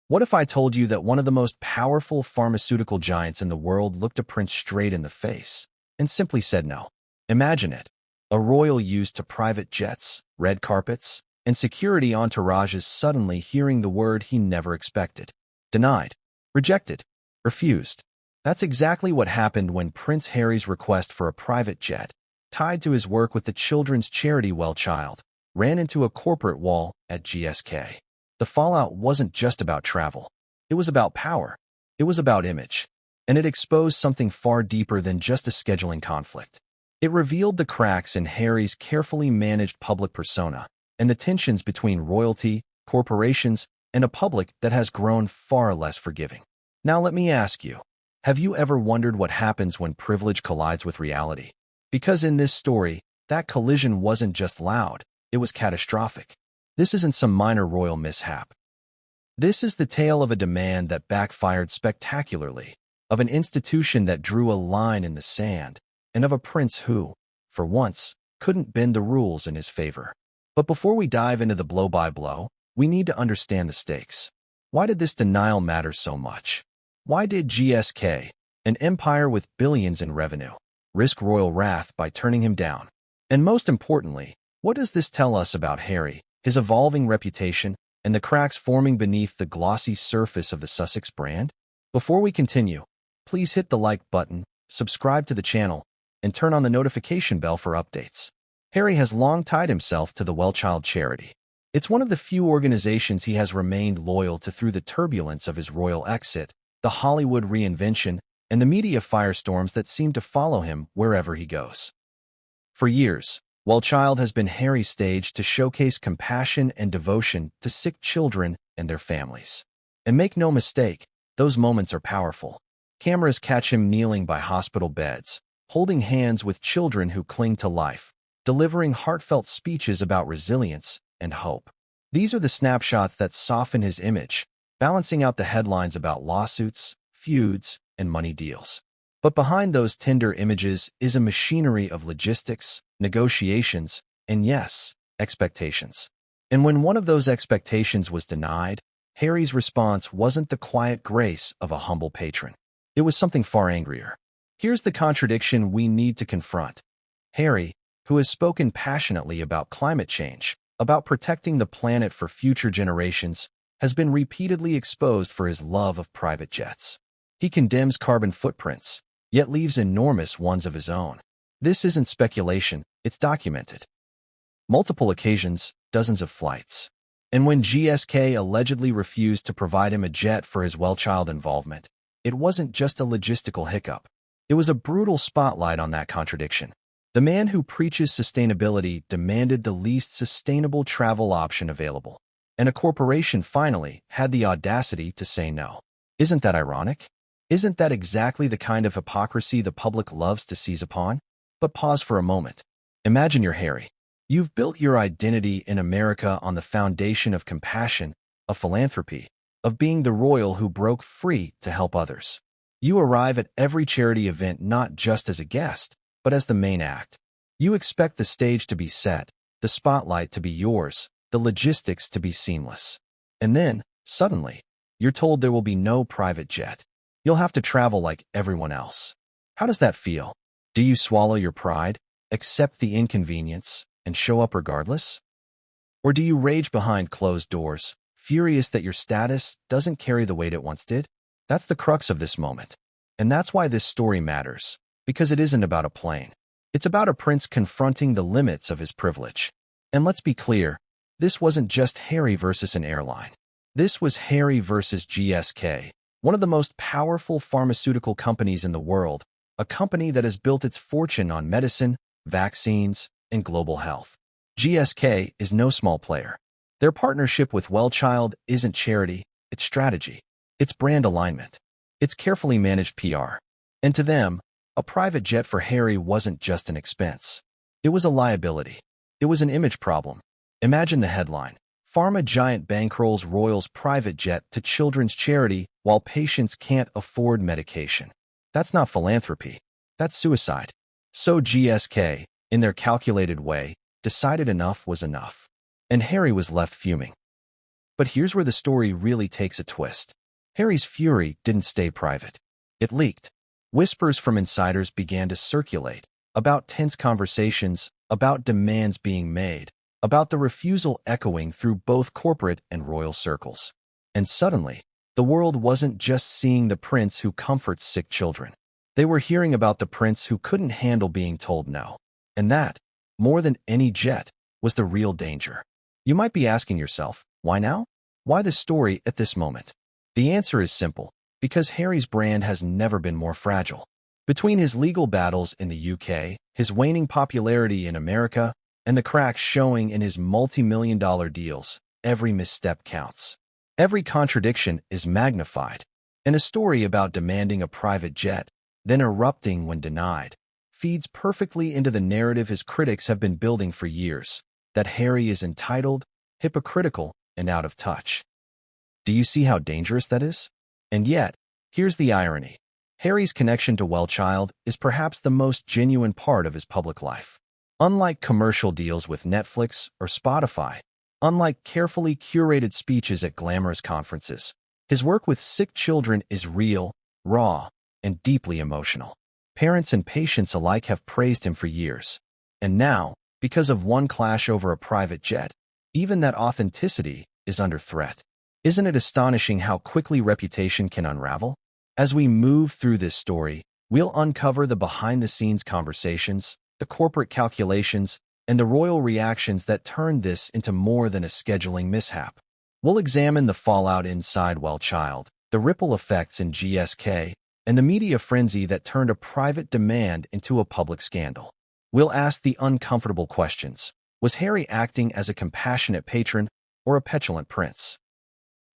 What if I told you that one of the most powerful pharmaceutical giants in the world looked a prince straight in the face and simply said no? Imagine it. A royal used to private jets, red carpets, and security entourages suddenly hearing the word he never expected. Denied. Rejected. Refused. That's exactly what happened when Prince Harry's request for a private jet, tied to his work with the children's charity Wellchild, ran into a corporate wall at GSK. The fallout wasn't just about travel. It was about power. It was about image. And it exposed something far deeper than just a scheduling conflict. It revealed the cracks in Harry's carefully managed public persona and the tensions between royalty, corporations, and a public that has grown far less forgiving. Now let me ask you, have you ever wondered what happens when privilege collides with reality? Because in this story, that collision wasn't just loud, it was catastrophic. This isn't some minor royal mishap. This is the tale of a demand that backfired spectacularly, of an institution that drew a line in the sand, and of a prince who, for once, couldn't bend the rules in his favor. But before we dive into the blow-by-blow, we need to understand the stakes. Why did this denial matter so much? Why did GSK, an empire with billions in revenue, risk royal wrath by turning him down? And most importantly, what does this tell us about Harry, his evolving reputation, and the cracks forming beneath the glossy surface of the Sussex brand? Before we continue, please hit the like button, subscribe to the channel, and turn on the notification bell for updates. Harry has long tied himself to the Wellchild charity. It's one of the few organizations he has remained loyal to through the turbulence of his royal exit, the Hollywood reinvention, and the media firestorms that seem to follow him wherever he goes. For years, Wellchild has been Harry's stage to showcase compassion and devotion to sick children and their families. And make no mistake, those moments are powerful. Cameras catch him kneeling by hospital beds, holding hands with children who cling to life, delivering heartfelt speeches about resilience and hope. These are the snapshots that soften his image, balancing out the headlines about lawsuits, feuds, and money deals. But behind those tender images is a machinery of logistics, negotiations, and yes, expectations. And when one of those expectations was denied, Harry's response wasn't the quiet grace of a humble patron. It was something far angrier. Here's the contradiction we need to confront. Harry, who has spoken passionately about climate change, about protecting the planet for future generations, has been repeatedly exposed for his love of private jets. He condemns carbon footprints, yet leaves enormous ones of his own. This isn't speculation, it's documented. Multiple occasions, dozens of flights. And when GSK allegedly refused to provide him a jet for his Wellchild involvement, it wasn't just a logistical hiccup. It was a brutal spotlight on that contradiction. The man who preaches sustainability demanded the least sustainable travel option available, and a corporation finally had the audacity to say no. Isn't that ironic? Isn't that exactly the kind of hypocrisy the public loves to seize upon? But pause for a moment. Imagine you're Harry. You've built your identity in America on the foundation of compassion, of philanthropy, of being the royal who broke free to help others. You arrive at every charity event not just as a guest, but as the main act. You expect the stage to be set, the spotlight to be yours, the logistics to be seamless. And then, suddenly, you're told there will be no private jet. You'll have to travel like everyone else. How does that feel? Do you swallow your pride, accept the inconvenience, and show up regardless? Or do you rage behind closed doors, furious that your status doesn't carry the weight it once did? That's the crux of this moment. And that's why this story matters, because it isn't about a plane. It's about a prince confronting the limits of his privilege. And let's be clear, this wasn't just Harry versus an airline. This was Harry versus GSK, one of the most powerful pharmaceutical companies in the world, a company that has built its fortune on medicine, vaccines, and global health. GSK is no small player. Their partnership with Wellchild isn't charity, it's strategy. It's brand alignment. It's carefully managed PR. And to them, a private jet for Harry wasn't just an expense. It was a liability. It was an image problem. Imagine the headline: Pharma giant bankrolls royal's private jet to children's charity while patients can't afford medication. That's not philanthropy. That's suicide. So GSK, in their calculated way, decided enough was enough. And Harry was left fuming. But here's where the story really takes a twist. Harry's fury didn't stay private. It leaked. Whispers from insiders began to circulate about tense conversations, about demands being made, about the refusal echoing through both corporate and royal circles. And suddenly, the world wasn't just seeing the prince who comforts sick children. They were hearing about the prince who couldn't handle being told no. And that, more than any jet, was the real danger. You might be asking yourself, why now? Why this story at this moment? The answer is simple, because Harry's brand has never been more fragile. Between his legal battles in the UK, his waning popularity in America, and the cracks showing in his multi-million-dollar deals, every misstep counts. Every contradiction is magnified, and a story about demanding a private jet, then erupting when denied, feeds perfectly into the narrative his critics have been building for years, that Harry is entitled, hypocritical, and out of touch. Do you see how dangerous that is? And yet, here's the irony. Harry's connection to Wellchild is perhaps the most genuine part of his public life. Unlike commercial deals with Netflix or Spotify, unlike carefully curated speeches at glamorous conferences, his work with sick children is real, raw, and deeply emotional. Parents and patients alike have praised him for years. And now, because of one clash over a private jet, even that authenticity is under threat. Isn't it astonishing how quickly reputation can unravel? As we move through this story, we'll uncover the behind-the-scenes conversations, the corporate calculations, and the royal reactions that turned this into more than a scheduling mishap. We'll examine the fallout inside Wellchild, the ripple effects in GSK, and the media frenzy that turned a private demand into a public scandal. We'll ask the uncomfortable questions. Was Harry acting as a compassionate patron or a petulant prince?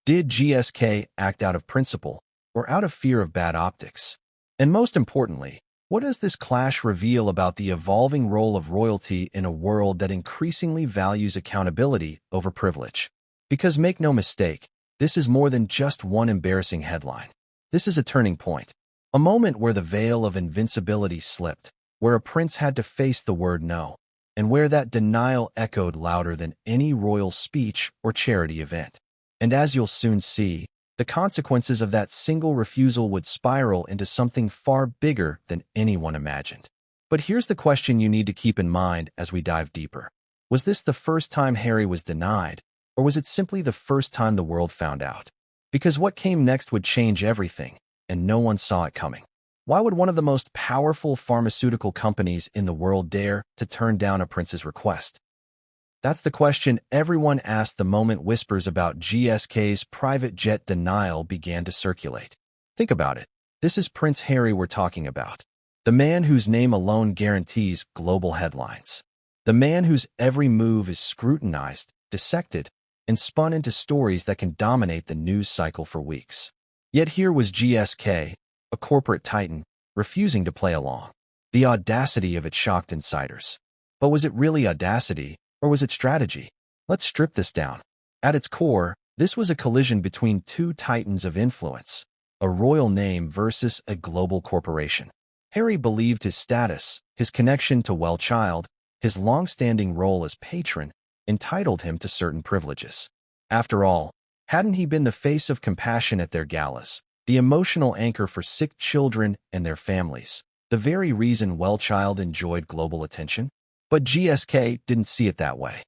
Did GSK act out of principle or out of fear of bad optics? And most importantly, what does this clash reveal about the evolving role of royalty in a world that increasingly values accountability over privilege? Because make no mistake, this is more than just one embarrassing headline. This is a turning point, a moment where the veil of invincibility slipped, where a prince had to face the word no, and where that denial echoed louder than any royal speech or charity event. And as you'll soon see, the consequences of that single refusal would spiral into something far bigger than anyone imagined. But here's the question you need to keep in mind as we dive deeper. Was this the first time Harry was denied, or was it simply the first time the world found out? Because what came next would change everything, and no one saw it coming. Why would one of the most powerful pharmaceutical companies in the world dare to turn down a prince's request? That's the question everyone asked the moment whispers about GSK's private jet denial began to circulate. Think about it. This is Prince Harry we're talking about. The man whose name alone guarantees global headlines. The man whose every move is scrutinized, dissected, and spun into stories that can dominate the news cycle for weeks. Yet here was GSK, a corporate titan, refusing to play along. The audacity of it shocked insiders. But was it really audacity, or was it strategy? Let's strip this down. At its core, this was a collision between two titans of influence, a royal name versus a global corporation. Harry believed his status, his connection to Wellchild, his long-standing role as patron, entitled him to certain privileges. After all, hadn't he been the face of compassion at their galas, the emotional anchor for sick children and their families, the very reason Wellchild enjoyed global attention? But GSK didn't see it that way.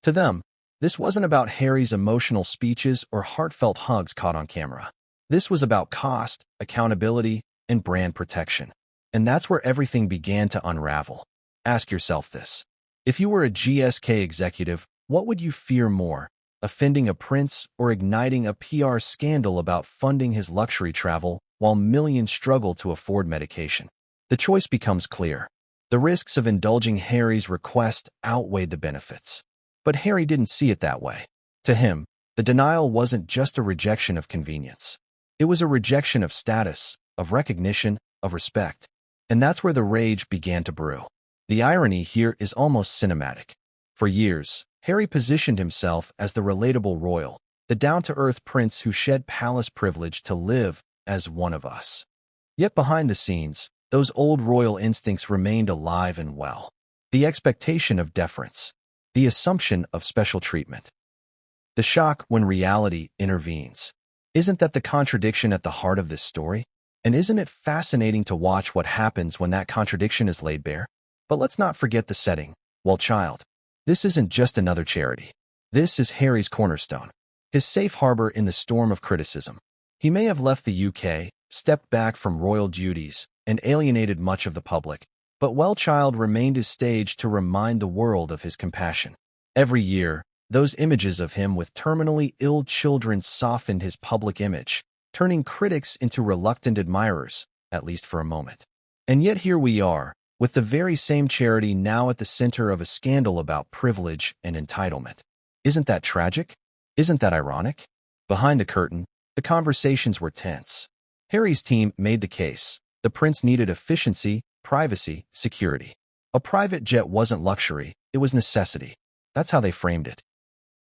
To them, this wasn't about Harry's emotional speeches or heartfelt hugs caught on camera. This was about cost, accountability, and brand protection. And that's where everything began to unravel. Ask yourself this. If you were a GSK executive, what would you fear more, offending a prince or igniting a PR scandal about funding his luxury travel while millions struggle to afford medication? The choice becomes clear. The risks of indulging Harry's request outweighed the benefits. But Harry didn't see it that way. To him, the denial wasn't just a rejection of convenience. It was a rejection of status, of recognition, of respect. And that's where the rage began to brew. The irony here is almost cinematic. For years, Harry positioned himself as the relatable royal, the down-to-earth prince who shed palace privilege to live as one of us. Yet behind the scenes, those old royal instincts remained alive and well. The expectation of deference, the assumption of special treatment. The shock when reality intervenes. Isn't that the contradiction at the heart of this story? And isn't it fascinating to watch what happens when that contradiction is laid bare? But let's not forget the setting. Wellchild. This isn't just another charity. This is Harry's cornerstone. His safe harbor in the storm of criticism. He may have left the UK, stepped back from royal duties, and alienated much of the public, but Wellchild remained his stage to remind the world of his compassion. Every year, those images of him with terminally ill children softened his public image, turning critics into reluctant admirers, at least for a moment. And yet here we are, with the very same charity now at the center of a scandal about privilege and entitlement. Isn't that tragic? Isn't that ironic? Behind the curtain, the conversations were tense. Harry's team made the case. The prince needed efficiency, privacy, security. A private jet wasn't luxury, it was necessity. That's how they framed it.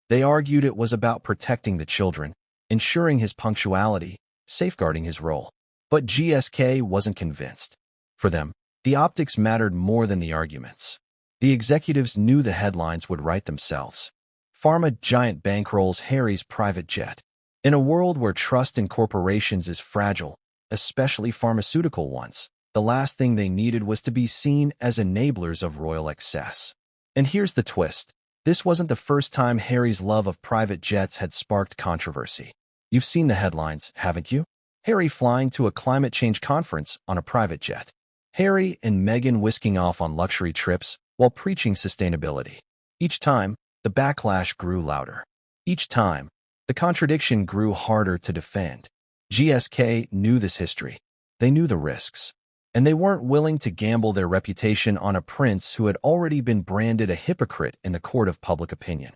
They argued it was about protecting the children, ensuring his punctuality, safeguarding his role. But GSK wasn't convinced. For them, the optics mattered more than the arguments. The executives knew the headlines would write themselves. Pharma giant bankrolls Harry's private jet. In a world where trust in corporations is fragile, especially pharmaceutical ones, the last thing they needed was to be seen as enablers of royal excess. And here's the twist. This wasn't the first time Harry's love of private jets had sparked controversy. You've seen the headlines, haven't you? Harry flying to a climate change conference on a private jet. Harry and Meghan whisking off on luxury trips while preaching sustainability. Each time, the backlash grew louder. Each time, the contradiction grew harder to defend. GSK knew this history. They knew the risks. And they weren't willing to gamble their reputation on a prince who had already been branded a hypocrite in the court of public opinion.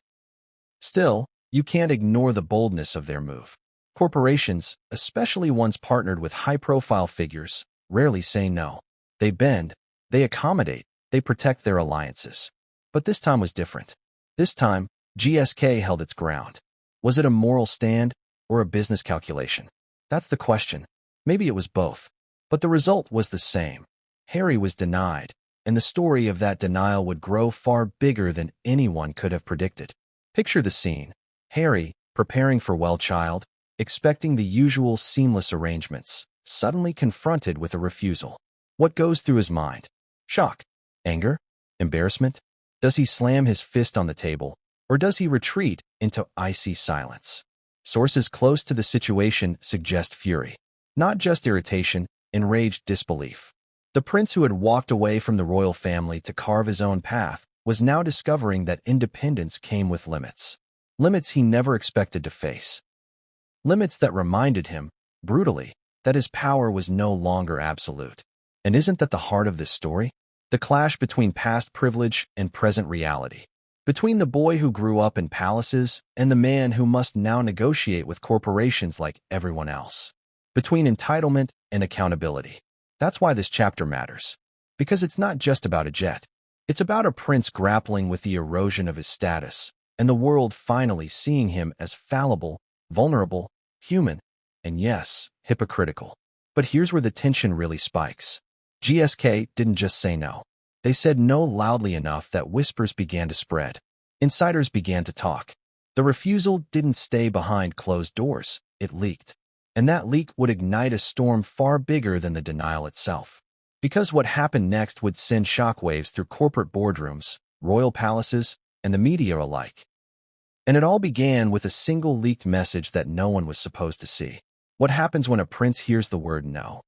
Still, you can't ignore the boldness of their move. Corporations, especially ones partnered with high-profile figures, rarely say no. They bend, they accommodate, they protect their alliances. But this time was different. This time, GSK held its ground. Was it a moral stand or a business calculation? That's the question. Maybe it was both. But the result was the same. Harry was denied, and the story of that denial would grow far bigger than anyone could have predicted. Picture the scene. Harry, preparing for Wellchild, expecting the usual seamless arrangements, suddenly confronted with a refusal. What goes through his mind? Shock? Anger? Embarrassment? Does he slam his fist on the table, or does he retreat into icy silence? Sources close to the situation suggest fury. Not just irritation, enraged disbelief. The prince who had walked away from the royal family to carve his own path was now discovering that independence came with limits. Limits he never expected to face. Limits that reminded him, brutally, that his power was no longer absolute. And isn't that the heart of this story? The clash between past privilege and present reality. Between the boy who grew up in palaces and the man who must now negotiate with corporations like everyone else. Between entitlement and accountability. That's why this chapter matters. Because it's not just about a jet. It's about a prince grappling with the erosion of his status, and the world finally seeing him as fallible, vulnerable, human, and yes, hypocritical. But here's where the tension really spikes. GSK didn't just say no. They said no loudly enough that whispers began to spread. Insiders began to talk. The refusal didn't stay behind closed doors. It leaked. And that leak would ignite a storm far bigger than the denial itself. Because what happened next would send shockwaves through corporate boardrooms, royal palaces, and the media alike. And it all began with a single leaked message that no one was supposed to see. What happens when a prince hears the word no?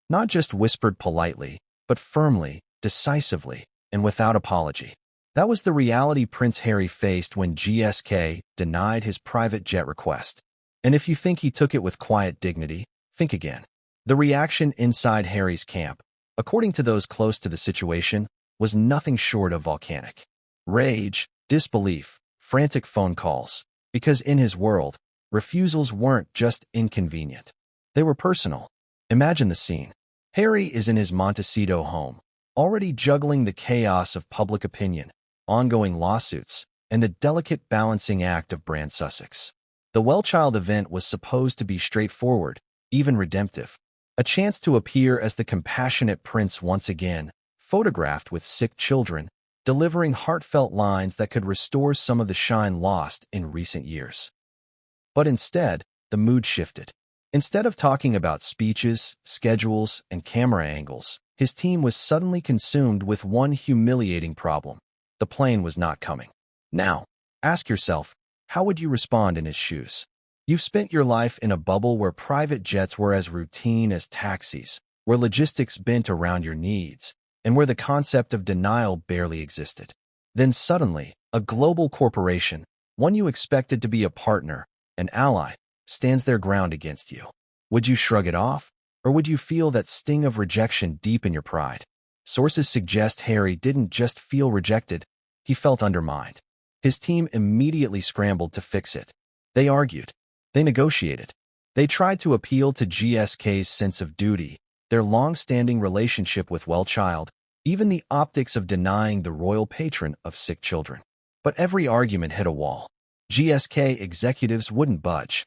Not just whispered politely, but firmly, decisively, and without apology. That was the reality Prince Harry faced when GSK denied his private jet request. And if you think he took it with quiet dignity, think again. The reaction inside Harry's camp, according to those close to the situation, was nothing short of volcanic. Rage, disbelief, frantic phone calls. Because in his world, refusals weren't just inconvenient. They were personal. Imagine the scene. Harry is in his Montecito home, already juggling the chaos of public opinion, ongoing lawsuits, and the delicate balancing act of Brand Sussex. The Wellchild event was supposed to be straightforward, even redemptive. A chance to appear as the compassionate prince once again, photographed with sick children, delivering heartfelt lines that could restore some of the shine lost in recent years. But instead, the mood shifted. Instead of talking about speeches, schedules, and camera angles, his team was suddenly consumed with one humiliating problem. The plane was not coming. Now, ask yourself, how would you respond in his shoes? You've spent your life in a bubble where private jets were as routine as taxis, where logistics bent around your needs, and where the concept of denial barely existed. Then suddenly, a global corporation, one you expected to be a partner, an ally, stands their ground against you. Would you shrug it off, or would you feel that sting of rejection deep in your pride? Sources suggest Harry didn't just feel rejected, he felt undermined. His team immediately scrambled to fix it. They argued. They negotiated. They tried to appeal to GSK's sense of duty, their long-standing relationship with Wellchild, even the optics of denying the royal patron of sick children. But every argument hit a wall. GSK executives wouldn't budge.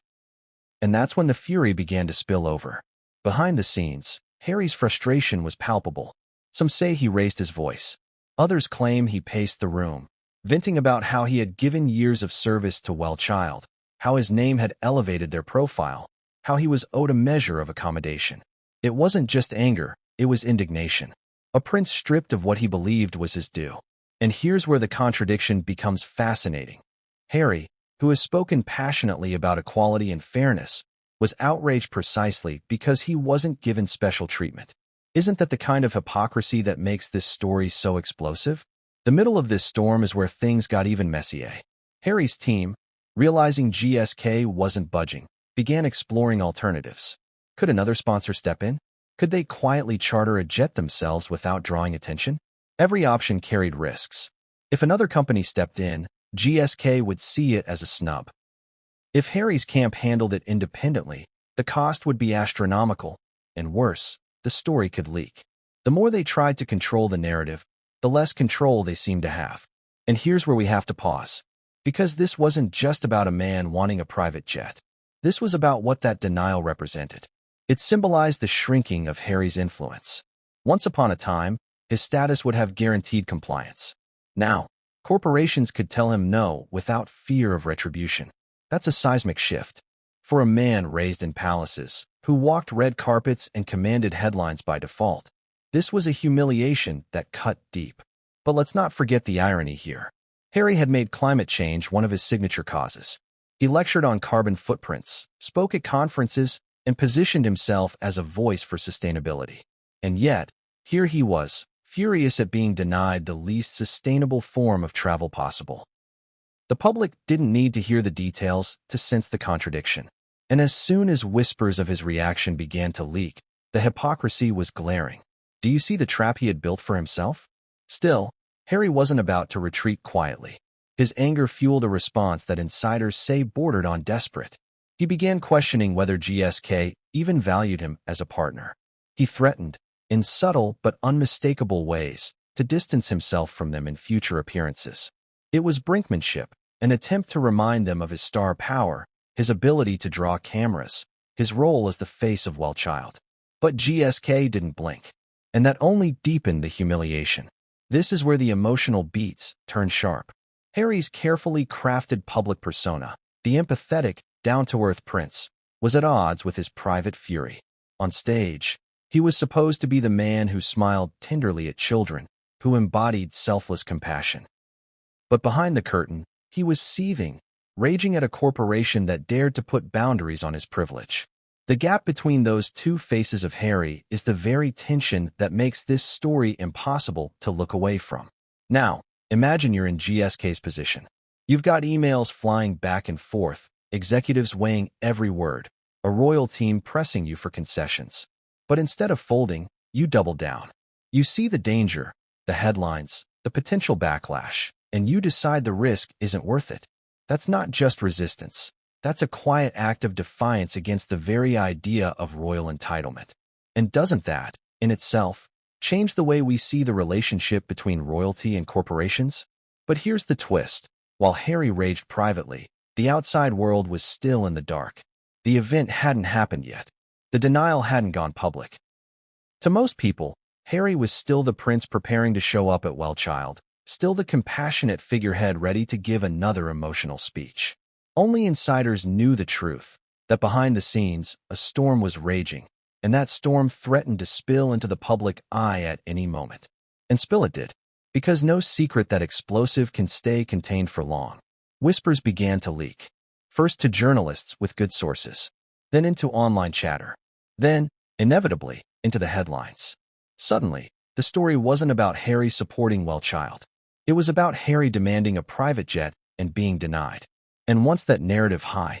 And that's when the fury began to spill over. Behind the scenes, Harry's frustration was palpable. Some say he raised his voice. Others claim he paced the room, venting about how he had given years of service to Wellchild, how his name had elevated their profile, how he was owed a measure of accommodation. It wasn't just anger, it was indignation. A prince stripped of what he believed was his due. And here's where the contradiction becomes fascinating. Harry, who has spoken passionately about equality and fairness, was outraged precisely because he wasn't given special treatment. Isn't that the kind of hypocrisy that makes this story so explosive? The middle of this storm is where things got even messier. Harry's team, realizing GSK wasn't budging, began exploring alternatives. Could another sponsor step in? Could they quietly charter a jet themselves without drawing attention? Every option carried risks. If another company stepped in, GSK would see it as a snub. If Harry's camp handled it independently, the cost would be astronomical, and worse, the story could leak. The more they tried to control the narrative, the less control they seemed to have. And here's where we have to pause. Because this wasn't just about a man wanting a private jet. This was about what that denial represented. It symbolized the shrinking of Harry's influence. Once upon a time, his status would have guaranteed compliance. Now, corporations could tell him no without fear of retribution. That's a seismic shift. For a man raised in palaces, who walked red carpets and commanded headlines by default, this was a humiliation that cut deep. But let's not forget the irony here. Harry had made climate change one of his signature causes. He lectured on carbon footprints, spoke at conferences, and positioned himself as a voice for sustainability. And yet, here he was, furious at being denied the least sustainable form of travel possible. The public didn't need to hear the details to sense the contradiction. And as soon as whispers of his reaction began to leak, the hypocrisy was glaring. Do you see the trap he had built for himself? Still, Harry wasn't about to retreat quietly. His anger fueled a response that insiders say bordered on desperate. He began questioning whether GSK even valued him as a partner. He threatened, in subtle but unmistakable ways, to distance himself from them in future appearances. It was brinkmanship, an attempt to remind them of his star power, his ability to draw cameras, his role as the face of Wellchild. But GSK didn't blink, and that only deepened the humiliation. This is where the emotional beats turned sharp. Harry's carefully crafted public persona, the empathetic, down-to-earth prince, was at odds with his private fury. On stage, he was supposed to be the man who smiled tenderly at children, who embodied selfless compassion. But behind the curtain, he was seething, raging at a corporation that dared to put boundaries on his privilege. The gap between those two faces of Harry is the very tension that makes this story impossible to look away from. Now, imagine you're in GSK's position. You've got emails flying back and forth, executives weighing every word, a royal team pressing you for concessions. But instead of folding, you double down. You see the danger, the headlines, the potential backlash, and you decide the risk isn't worth it. That's not just resistance. That's a quiet act of defiance against the very idea of royal entitlement. And doesn't that, in itself, change the way we see the relationship between royalty and corporations? But here's the twist. While Harry raged privately, the outside world was still in the dark. The event hadn't happened yet. The denial hadn't gone public. To most people, Harry was still the prince preparing to show up at Wellchild, still the compassionate figurehead ready to give another emotional speech. Only insiders knew the truth, that behind the scenes, a storm was raging, and that storm threatened to spill into the public eye at any moment. And spill it did, because no secret that explosive can stay contained for long. Whispers began to leak, first to journalists with good sources, then into online chatter, then, inevitably, into the headlines. Suddenly, the story wasn't about Harry supporting Wellchild. It was about Harry demanding a private jet and being denied. And once that narrative high,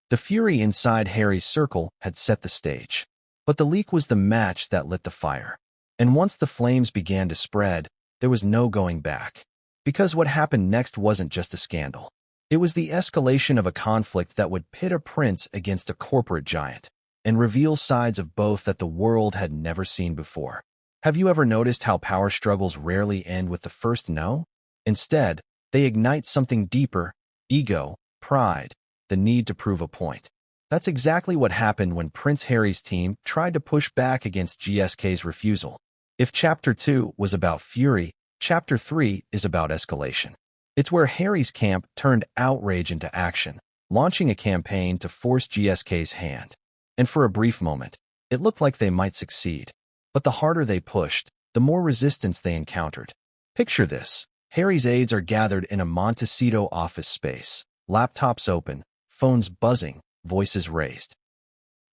the fury inside Harry's circle had set the stage. But the leak was the match that lit the fire. And once the flames began to spread, there was no going back. Because what happened next wasn't just a scandal. It was the escalation of a conflict that would pit a prince against a corporate giant and reveal sides of both that the world had never seen before. Have you ever noticed how power struggles rarely end with the first no? Instead, they ignite something deeper: ego, pride, the need to prove a point. That's exactly what happened when Prince Harry's team tried to push back against GSK's refusal. If Chapter 2 was about fury, Chapter 3 is about escalation. It's where Harry's camp turned outrage into action, launching a campaign to force GSK's hand. And for a brief moment, it looked like they might succeed. But the harder they pushed, the more resistance they encountered. Picture this. Harry's aides are gathered in a Montecito office space, laptops open, phones buzzing, voices raised.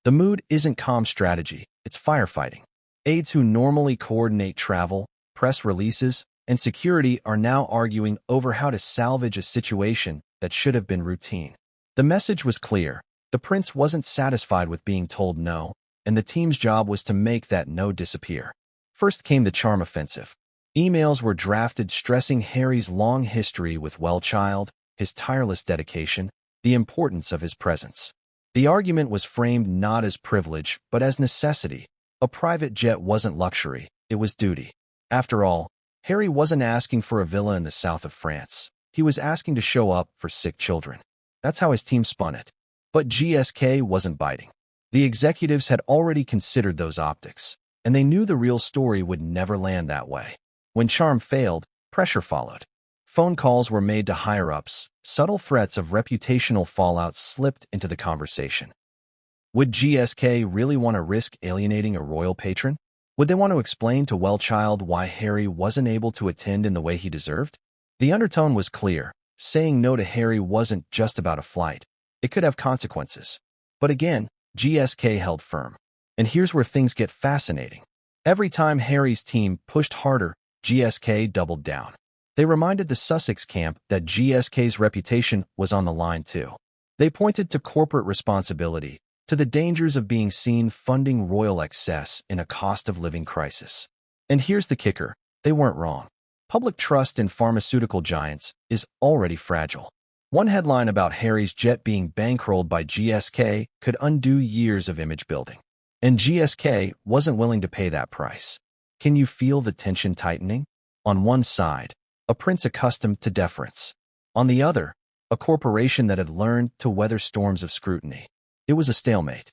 The mood isn't calm strategy, it's firefighting. Aides who normally coordinate travel, press releases, and security are now arguing over how to salvage a situation that should have been routine. The message was clear. The prince wasn't satisfied with being told no, and the team's job was to make that no disappear. First came the charm offensive. Emails were drafted stressing Harry's long history with Wellchild, his tireless dedication, the importance of his presence. The argument was framed not as privilege, but as necessity. A private jet wasn't luxury, it was duty. After all, Harry wasn't asking for a villa in the south of France. He was asking to show up for sick children. That's how his team spun it. But GSK wasn't biting. The executives had already considered those optics, and they knew the real story would never land that way. When charm failed, pressure followed. Phone calls were made to higher-ups. Subtle threats of reputational fallout slipped into the conversation. Would GSK really want to risk alienating a royal patron? Would they want to explain to Wellchild why Harry wasn't able to attend in the way he deserved? The undertone was clear. Saying no to Harry wasn't just about a flight. It could have consequences. But again, GSK held firm. And here's where things get fascinating. Every time Harry's team pushed harder, GSK doubled down. They reminded the Sussex camp that GSK's reputation was on the line too. They pointed to corporate responsibility, to the dangers of being seen funding royal excess in a cost-of-living crisis. And here's the kicker. They weren't wrong. Public trust in pharmaceutical giants is already fragile. One headline about Harry's jet being bankrolled by GSK could undo years of image building. And GSK wasn't willing to pay that price. Can you feel the tension tightening? On one side, a prince accustomed to deference. On the other, a corporation that had learned to weather storms of scrutiny. It was a stalemate.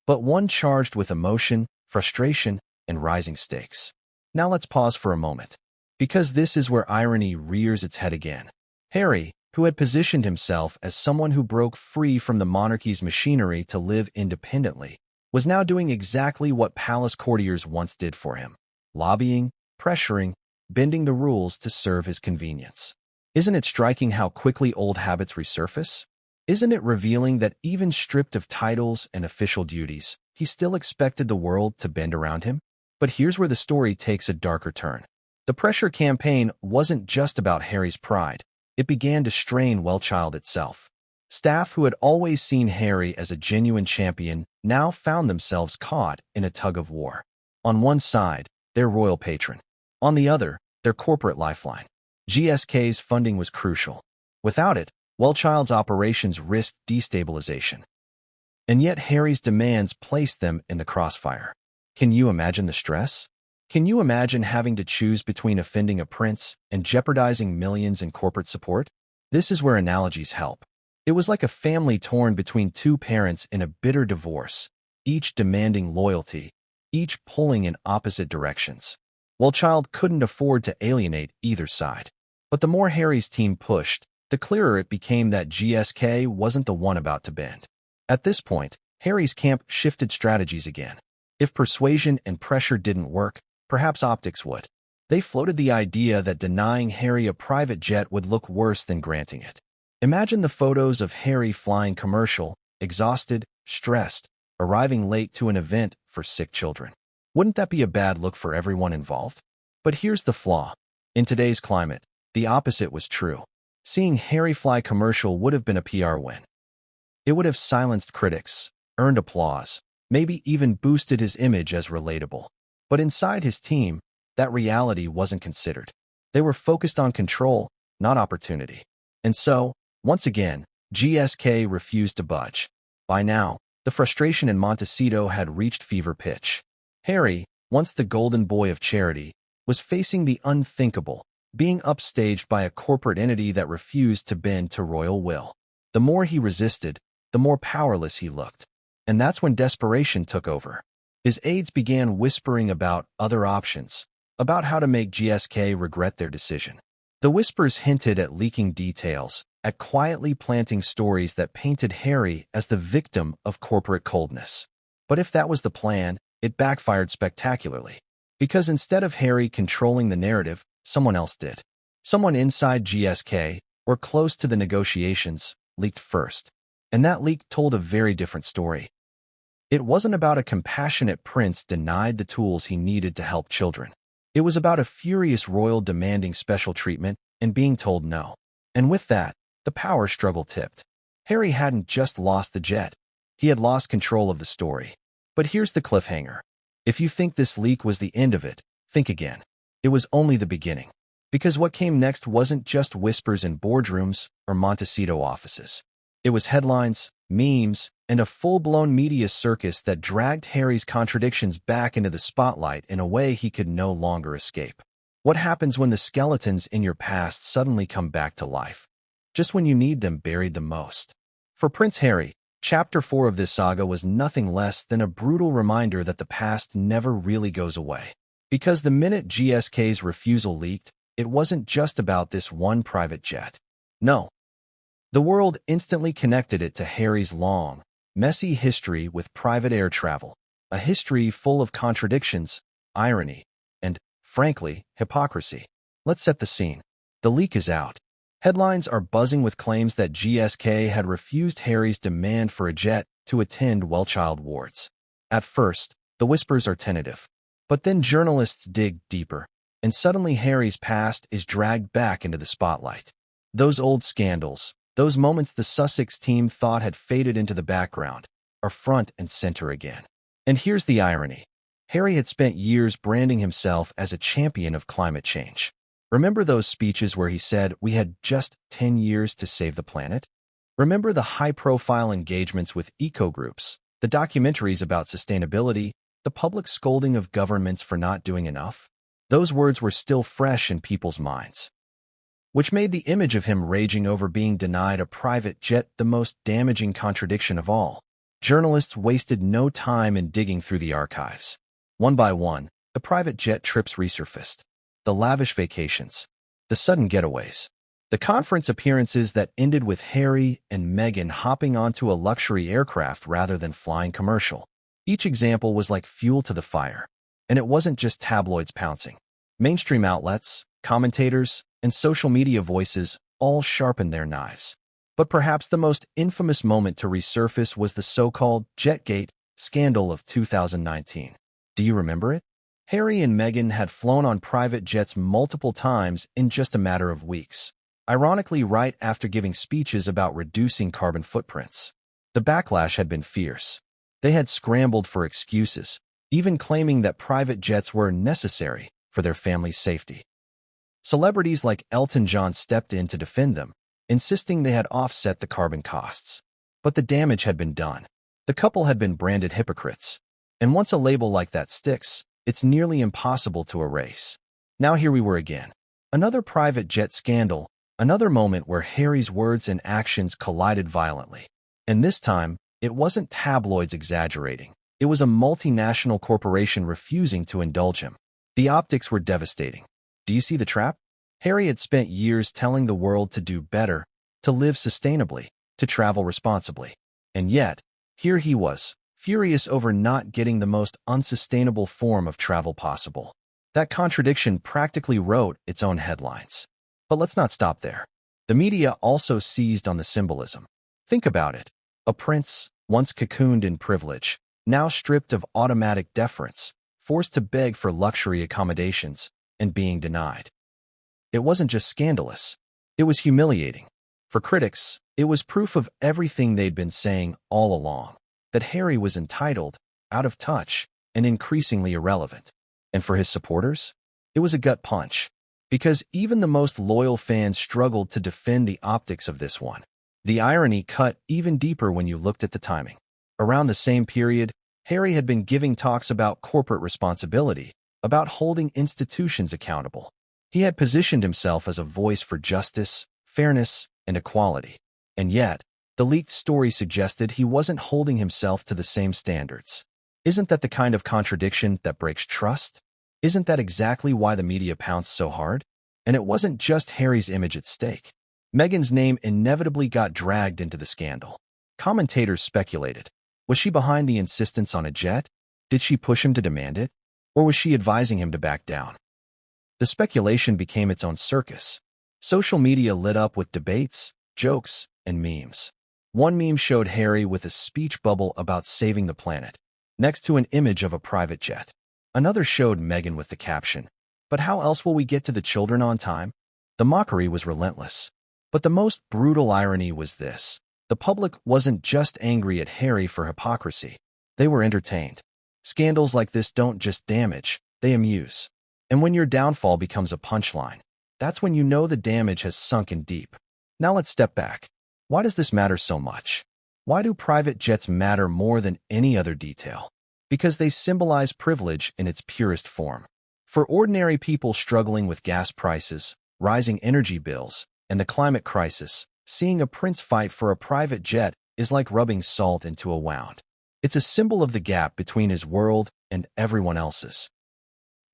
But one charged with emotion, frustration, and rising stakes. Now let's pause for a moment. Because this is where irony rears its head again. Harry, who had positioned himself as someone who broke free from the monarchy's machinery to live independently, was now doing exactly what palace courtiers once did for him. Lobbying, pressuring, bending the rules to serve his convenience. Isn't it striking how quickly old habits resurface? Isn't it revealing that even stripped of titles and official duties, he still expected the world to bend around him? But here's where the story takes a darker turn. The pressure campaign wasn't just about Harry's pride. It began to strain Wellchild itself. Staff who had always seen Harry as a genuine champion now found themselves caught in a tug-of-war. On one side, their royal patron. On the other, their corporate lifeline. GSK's funding was crucial. Without it, Wellchild's operations risked destabilization. And yet Harry's demands placed them in the crossfire. Can you imagine the stress? Can you imagine having to choose between offending a prince and jeopardizing millions in corporate support? This is where analogies help. It was like a family torn between two parents in a bitter divorce, each demanding loyalty, each pulling in opposite directions. Wellchild couldn't afford to alienate either side. But the more Harry's team pushed, the clearer it became that GSK wasn't the one about to bend. At this point, Harry's camp shifted strategies again. If persuasion and pressure didn't work, perhaps optics would. They floated the idea that denying Harry a private jet would look worse than granting it. Imagine the photos of Harry flying commercial, exhausted, stressed, arriving late to an event for sick children. Wouldn't that be a bad look for everyone involved? But here's the flaw. In today's climate, the opposite was true. Seeing Harry fly commercial would have been a PR win. It would have silenced critics, earned applause, maybe even boosted his image as relatable. But inside his team, that reality wasn't considered. They were focused on control, not opportunity. And so, once again, GSK refused to budge. By now, the frustration in Montecito had reached fever pitch. Harry, once the golden boy of charity, was facing the unthinkable, being upstaged by a corporate entity that refused to bend to royal will. The more he resisted, the more powerless he looked. And that's when desperation took over. His aides began whispering about other options, about how to make GSK regret their decision. The whispers hinted at leaking details, at quietly planting stories that painted Harry as the victim of corporate coldness. But if that was the plan, it backfired spectacularly. Because instead of Harry controlling the narrative, someone else did. Someone inside GSK, or close to the negotiations, leaked first. And that leak told a very different story. It wasn't about a compassionate prince denied the tools he needed to help children. It was about a furious royal demanding special treatment and being told no. And with that, the power struggle tipped. Harry hadn't just lost the jet. He had lost control of the story. But here's the cliffhanger. If you think this leak was the end of it, think again. It was only the beginning. Because what came next wasn't just whispers in boardrooms or Montecito offices. It was headlines, memes, and a full-blown media circus that dragged Harry's contradictions back into the spotlight in a way he could no longer escape. What happens when the skeletons in your past suddenly come back to life? Just when you need them buried the most. For Prince Harry, Chapter 4 of this saga was nothing less than a brutal reminder that the past never really goes away. Because the minute GSK's refusal leaked, it wasn't just about this one private jet. No. The world instantly connected it to Harry's long, messy history with private air travel, a history full of contradictions, irony, and, frankly, hypocrisy. Let's set the scene. The leak is out. Headlines are buzzing with claims that GSK had refused Harry's demand for a jet to attend Wellchild wards. At first, the whispers are tentative. But then journalists dig deeper, and suddenly Harry's past is dragged back into the spotlight. Those old scandals, those moments the Sussex team thought had faded into the background, are front and center again. And here's the irony. Harry had spent years branding himself as a champion of climate change. Remember those speeches where he said we had just 10 years to save the planet? Remember the high-profile engagements with eco-groups, the documentaries about sustainability, the public scolding of governments for not doing enough? Those words were still fresh in people's minds, which made the image of him raging over being denied a private jet the most damaging contradiction of all. Journalists wasted no time in digging through the archives. One by one, the private jet trips resurfaced. The lavish vacations, the sudden getaways, the conference appearances that ended with Harry and Meghan hopping onto a luxury aircraft rather than flying commercial. Each example was like fuel to the fire. And it wasn't just tabloids pouncing. Mainstream outlets, commentators, and social media voices all sharpened their knives. But perhaps the most infamous moment to resurface was the so-called Jetgate scandal of 2019. Do you remember it? Harry and Meghan had flown on private jets multiple times in just a matter of weeks, ironically right after giving speeches about reducing carbon footprints. The backlash had been fierce. They had scrambled for excuses, even claiming that private jets were necessary for their family's safety. Celebrities like Elton John stepped in to defend them, insisting they had offset the carbon costs. But the damage had been done. The couple had been branded hypocrites. And once a label like that sticks, it's nearly impossible to erase. Now here we were again. Another private jet scandal, another moment where Harry's words and actions collided violently. And this time, it wasn't tabloids exaggerating. It was a multinational corporation refusing to indulge him. The optics were devastating. Do you see the trap? Harry had spent years telling the world to do better, to live sustainably, to travel responsibly. And yet, here he was, furious over not getting the most unsustainable form of travel possible. That contradiction practically wrote its own headlines. But let's not stop there. The media also seized on the symbolism. Think about it. A prince, once cocooned in privilege, now stripped of automatic deference, forced to beg for luxury accommodations, and being denied. It wasn't just scandalous. It was humiliating. For critics, it was proof of everything they'd been saying all along, that Harry was entitled, out of touch, and increasingly irrelevant. And for his supporters, it was a gut punch, because even the most loyal fans struggled to defend the optics of this one. The irony cut even deeper when you looked at the timing. Around the same period, Harry had been giving talks about corporate responsibility, about holding institutions accountable. He had positioned himself as a voice for justice, fairness, and equality. And yet, the leaked story suggested he wasn't holding himself to the same standards. Isn't that the kind of contradiction that breaks trust? Isn't that exactly why the media pounced so hard? And it wasn't just Harry's image at stake. Meghan's name inevitably got dragged into the scandal. Commentators speculated. Was she behind the insistence on a jet? Did she push him to demand it? Or was she advising him to back down? The speculation became its own circus. Social media lit up with debates, jokes, and memes. One meme showed Harry with a speech bubble about saving the planet, next to an image of a private jet. Another showed Meghan with the caption, "But how else will we get to the children on time?" The mockery was relentless. But the most brutal irony was this. The public wasn't just angry at Harry for hypocrisy. They were entertained. Scandals like this don't just damage, they amuse. And when your downfall becomes a punchline, that's when you know the damage has sunk in deep. Now let's step back. Why does this matter so much? Why do private jets matter more than any other detail? Because they symbolize privilege in its purest form. For ordinary people struggling with gas prices, rising energy bills, and the climate crisis, seeing a prince fight for a private jet is like rubbing salt into a wound. It's a symbol of the gap between his world and everyone else's.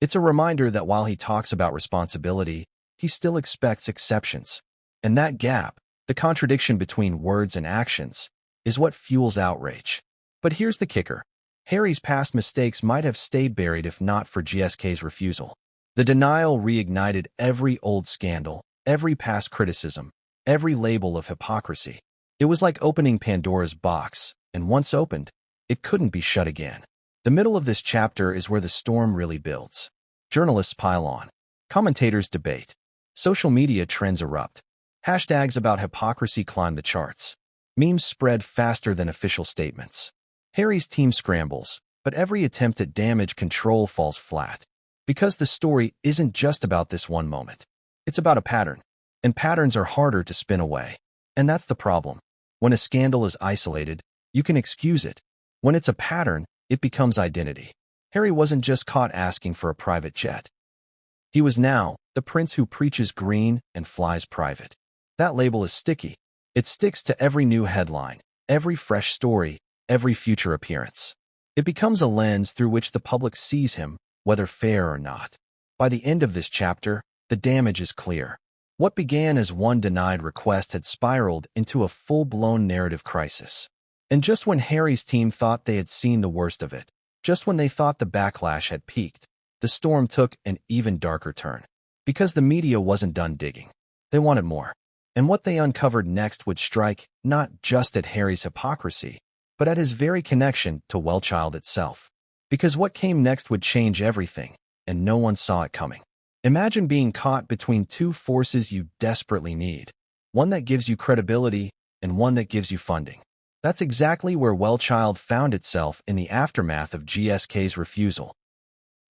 It's a reminder that while he talks about responsibility, he still expects exceptions. And that gap, the contradiction between words and actions, is what fuels outrage. But here's the kicker. Harry's past mistakes might have stayed buried if not for GSK's refusal. The denial reignited every old scandal, every past criticism, every label of hypocrisy. It was like opening Pandora's box, and once opened, it couldn't be shut again. The middle of this chapter is where the storm really builds. Journalists pile on. Commentators debate. Social media trends erupt. Hashtags about hypocrisy climb the charts. Memes spread faster than official statements. Harry's team scrambles, but every attempt at damage control falls flat. Because the story isn't just about this one moment. It's about a pattern. And patterns are harder to spin away. And that's the problem. When a scandal is isolated, you can excuse it. When it's a pattern, it becomes identity. Harry wasn't just caught asking for a private jet. He was now the prince who preaches green and flies private. That label is sticky. It sticks to every new headline, every fresh story, every future appearance. It becomes a lens through which the public sees him, whether fair or not. By the end of this chapter, the damage is clear. What began as one denied request had spiraled into a full-blown narrative crisis. And just when Harry's team thought they had seen the worst of it, just when they thought the backlash had peaked, the storm took an even darker turn. Because the media wasn't done digging. They wanted more. And what they uncovered next would strike not just at Harry's hypocrisy, but at his very connection to Wellchild itself. Because what came next would change everything, and no one saw it coming. Imagine being caught between two forces you desperately need. One that gives you credibility, and one that gives you funding. That's exactly where Wellchild found itself in the aftermath of GSK's refusal.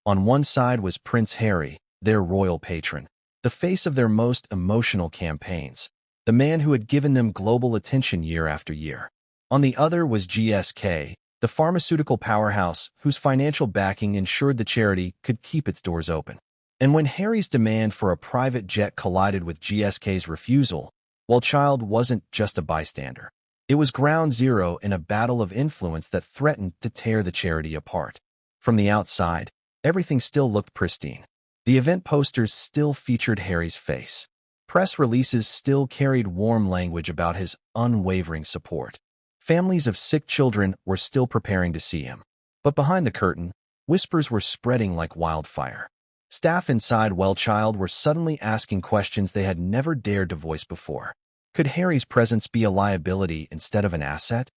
On one side was Prince Harry, their royal patron, the face of their most emotional campaigns, the man who had given them global attention year after year. On the other was GSK, the pharmaceutical powerhouse whose financial backing ensured the charity could keep its doors open. And when Harry's demand for a private jet collided with GSK's refusal, Wellchild wasn't just a bystander. It was ground zero in a battle of influence that threatened to tear the charity apart. From the outside, Everything still looked pristine. The event posters still featured Harry's face. Press releases still carried warm language about his unwavering support. Families of sick children were still preparing to see him. But behind the curtain, whispers were spreading like wildfire. Staff inside Wellchild were suddenly asking questions they had never dared to voice before. Could Harry's presence be a liability instead of an asset?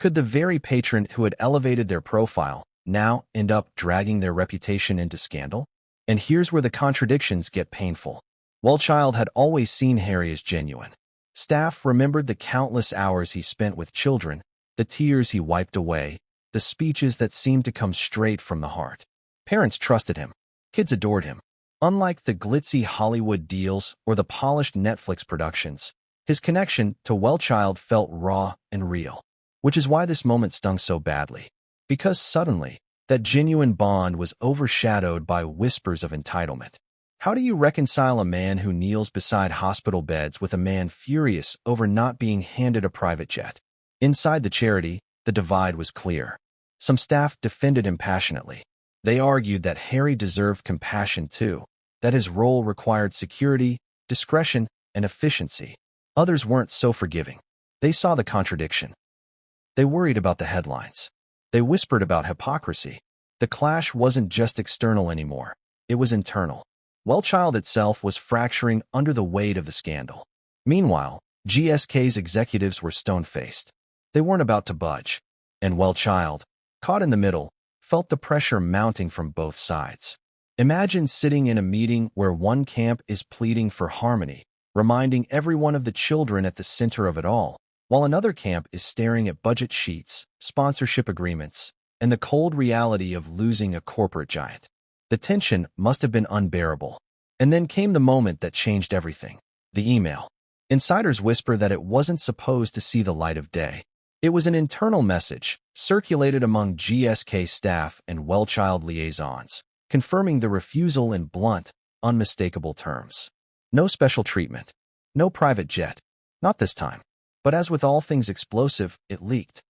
Could the very patron who had elevated their profile now end up dragging their reputation into scandal? And here's where the contradictions get painful. Wellchild had always seen Harry as genuine. Staff remembered the countless hours he spent with children, the tears he wiped away, the speeches that seemed to come straight from the heart. Parents trusted him. Kids adored him. Unlike the glitzy Hollywood deals or the polished Netflix productions, his connection to Wellchild felt raw and real. Which is why this moment stung so badly. Because suddenly, that genuine bond was overshadowed by whispers of entitlement. How do you reconcile a man who kneels beside hospital beds with a man furious over not being handed a private jet? Inside the charity, the divide was clear. Some staff defended him passionately. They argued that Harry deserved compassion too, that his role required security, discretion, and efficiency. Others weren't so forgiving. They saw the contradiction. They worried about the headlines. They whispered about hypocrisy. The clash wasn't just external anymore. It was internal. Wellchild itself was fracturing under the weight of the scandal. Meanwhile, GSK's executives were stone-faced. They weren't about to budge. And Wellchild, caught in the middle, felt the pressure mounting from both sides. Imagine sitting in a meeting where one camp is pleading for harmony, reminding everyone of the children at the center of it all, while another camp is staring at budget sheets, sponsorship agreements, and the cold reality of losing a corporate giant. The tension must have been unbearable. And then came the moment that changed everything. The email. Insiders whisper that it wasn't supposed to see the light of day. It was an internal message, circulated among GSK staff and Wellchild liaisons, confirming the refusal in blunt, unmistakable terms. No special treatment. No private jet. Not this time. But as with all things explosive, it leaked.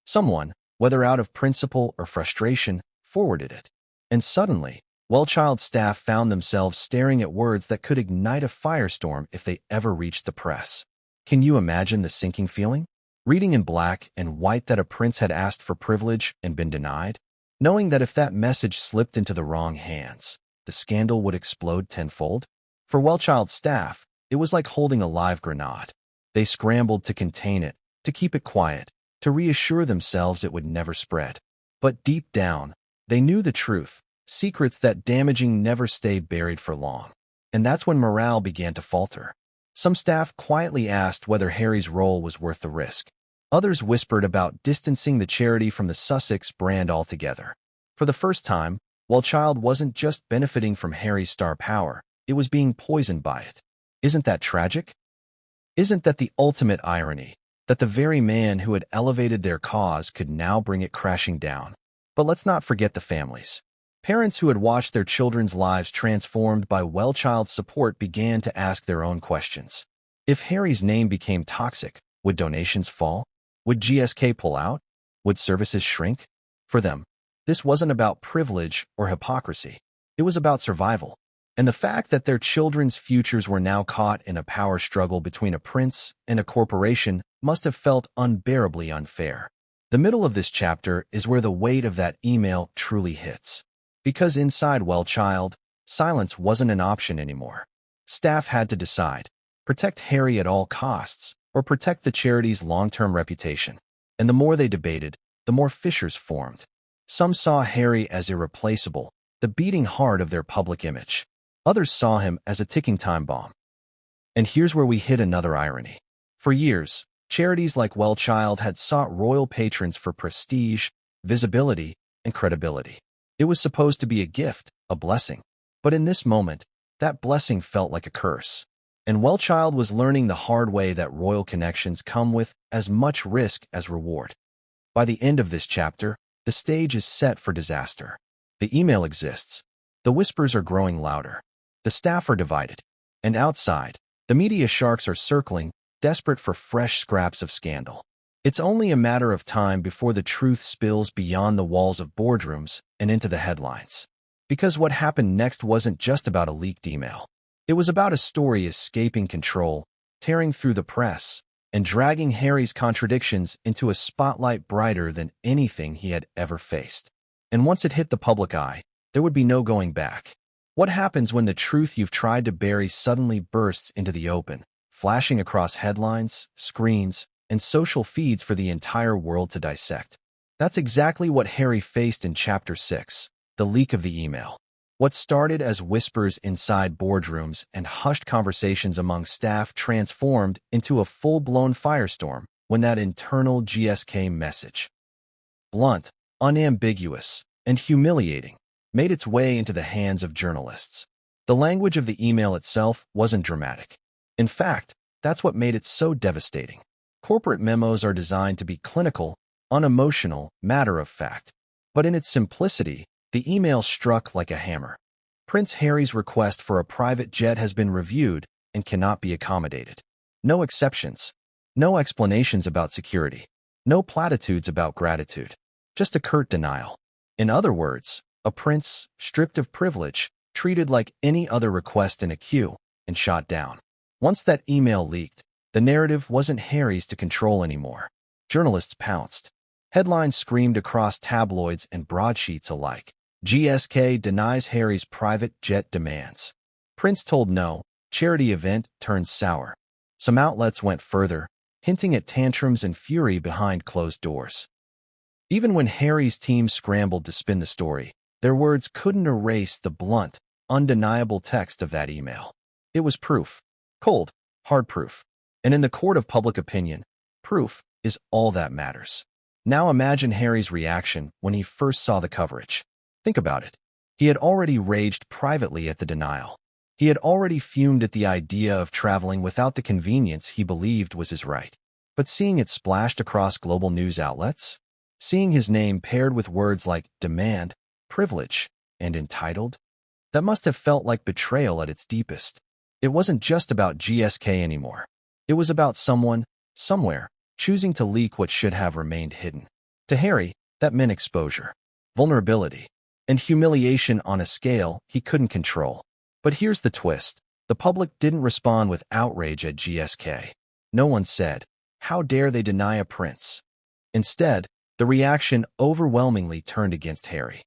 Someone, whether out of principle or frustration, forwarded it. And suddenly, Wellchild staff found themselves staring at words that could ignite a firestorm if they ever reached the press. Can you imagine the sinking feeling? Reading in black and white that a prince had asked for privilege and been denied? Knowing that if that message slipped into the wrong hands, the scandal would explode tenfold? For Wellchild staff, it was like holding a live grenade. They scrambled to contain it, to keep it quiet, to reassure themselves it would never spread. But deep down, they knew the truth, secrets that damaging never stay buried for long. And that's when morale began to falter. Some staff quietly asked whether Harry's role was worth the risk. Others whispered about distancing the charity from the Sussex brand altogether. For the first time, Wellchild wasn't just benefiting from Harry's star power, it was being poisoned by it. Isn't that tragic? Isn't that the ultimate irony, that the very man who had elevated their cause could now bring it crashing down? But let's not forget the families. Parents who had watched their children's lives transformed by Wellchild's support began to ask their own questions. If Harry's name became toxic, would donations fall? Would GSK pull out? Would services shrink? For them, this wasn't about privilege or hypocrisy. It was about survival. And the fact that their children's futures were now caught in a power struggle between a prince and a corporation must have felt unbearably unfair. The middle of this chapter is where the weight of that email truly hits. Because inside Wellchild, silence wasn't an option anymore. Staff had to decide, protect Harry at all costs, or protect the charity's long-term reputation. And the more they debated, the more fissures formed. Some saw Harry as irreplaceable, the beating heart of their public image. Others saw him as a ticking time bomb. And here's where we hit another irony. For years, charities like Wellchild had sought royal patrons for prestige, visibility, and credibility. It was supposed to be a gift, a blessing. But in this moment, that blessing felt like a curse. And Wellchild was learning the hard way that royal connections come with as much risk as reward. By the end of this chapter, the stage is set for disaster. The email exists. The whispers are growing louder. The staff are divided. And outside, the media sharks are circling, desperate for fresh scraps of scandal. It's only a matter of time before the truth spills beyond the walls of boardrooms and into the headlines. Because what happened next wasn't just about a leaked email. It was about a story escaping control, tearing through the press, and dragging Harry's contradictions into a spotlight brighter than anything he had ever faced. And once it hit the public eye, there would be no going back. What happens when the truth you've tried to bury suddenly bursts into the open, flashing across headlines, screens, and social feeds for the entire world to dissect? That's exactly what Harry faced in Chapter 6, the leak of the email. What started as whispers inside boardrooms and hushed conversations among staff transformed into a full-blown firestorm when that internal GSK message, blunt, unambiguous, and humiliating, made its way into the hands of journalists. The language of the email itself wasn't dramatic. In fact, that's what made it so devastating. Corporate memos are designed to be clinical, unemotional, matter-of-fact. But in its simplicity, the email struck like a hammer. Prince Harry's request for a private jet has been reviewed and cannot be accommodated. No exceptions. No explanations about security. No platitudes about gratitude. Just a curt denial. In other words, a prince, stripped of privilege, treated like any other request in a queue, and shot down. Once that email leaked, the narrative wasn't Harry's to control anymore. Journalists pounced. Headlines screamed across tabloids and broadsheets alike. GSK denies Harry's private jet demands. Prince told no. Charity event turns sour. Some outlets went further, hinting at tantrums and fury behind closed doors. Even when Harry's team scrambled to spin the story, their words couldn't erase the blunt, undeniable text of that email. It was proof. Cold, hard proof. And in the court of public opinion, proof is all that matters. Now imagine Harry's reaction when he first saw the coverage. Think about it. He had already raged privately at the denial. He had already fumed at the idea of traveling without the convenience he believed was his right. But seeing it splashed across global news outlets, seeing his name paired with words like demand, privilege, and entitled, that must have felt like betrayal at its deepest. It wasn't just about GSK anymore. It was about someone, somewhere, choosing to leak what should have remained hidden. To Harry, that meant exposure, vulnerability, and humiliation on a scale he couldn't control. But here's the twist. The public didn't respond with outrage at GSK. No one said, "How dare they deny a prince?" Instead, the reaction overwhelmingly turned against Harry.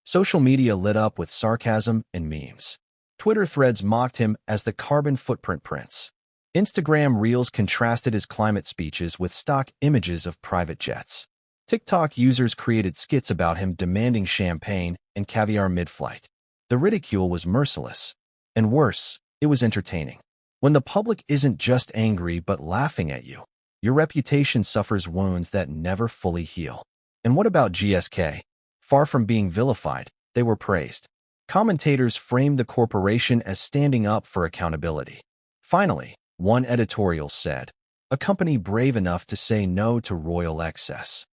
Social media lit up with sarcasm and memes. Twitter threads mocked him as the carbon footprint prince. Instagram reels contrasted his climate speeches with stock images of private jets. TikTok users created skits about him demanding champagne and caviar mid-flight. The ridicule was merciless. And worse, it was entertaining. When the public isn't just angry but laughing at you, your reputation suffers wounds that never fully heal. And what about GSK? Far from being vilified, they were praised. Commentators framed the corporation as standing up for accountability. Finally, one editorial said, "A company brave enough to say no to royal excess."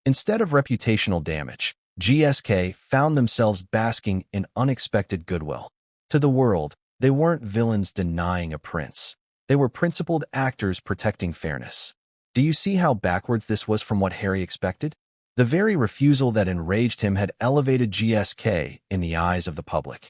Instead of reputational damage, GSK found themselves basking in unexpected goodwill. To the world, they weren't villains denying a prince. They were principled actors protecting fairness. Do you see how backwards this was from what Harry expected? The very refusal that enraged him had elevated GSK in the eyes of the public.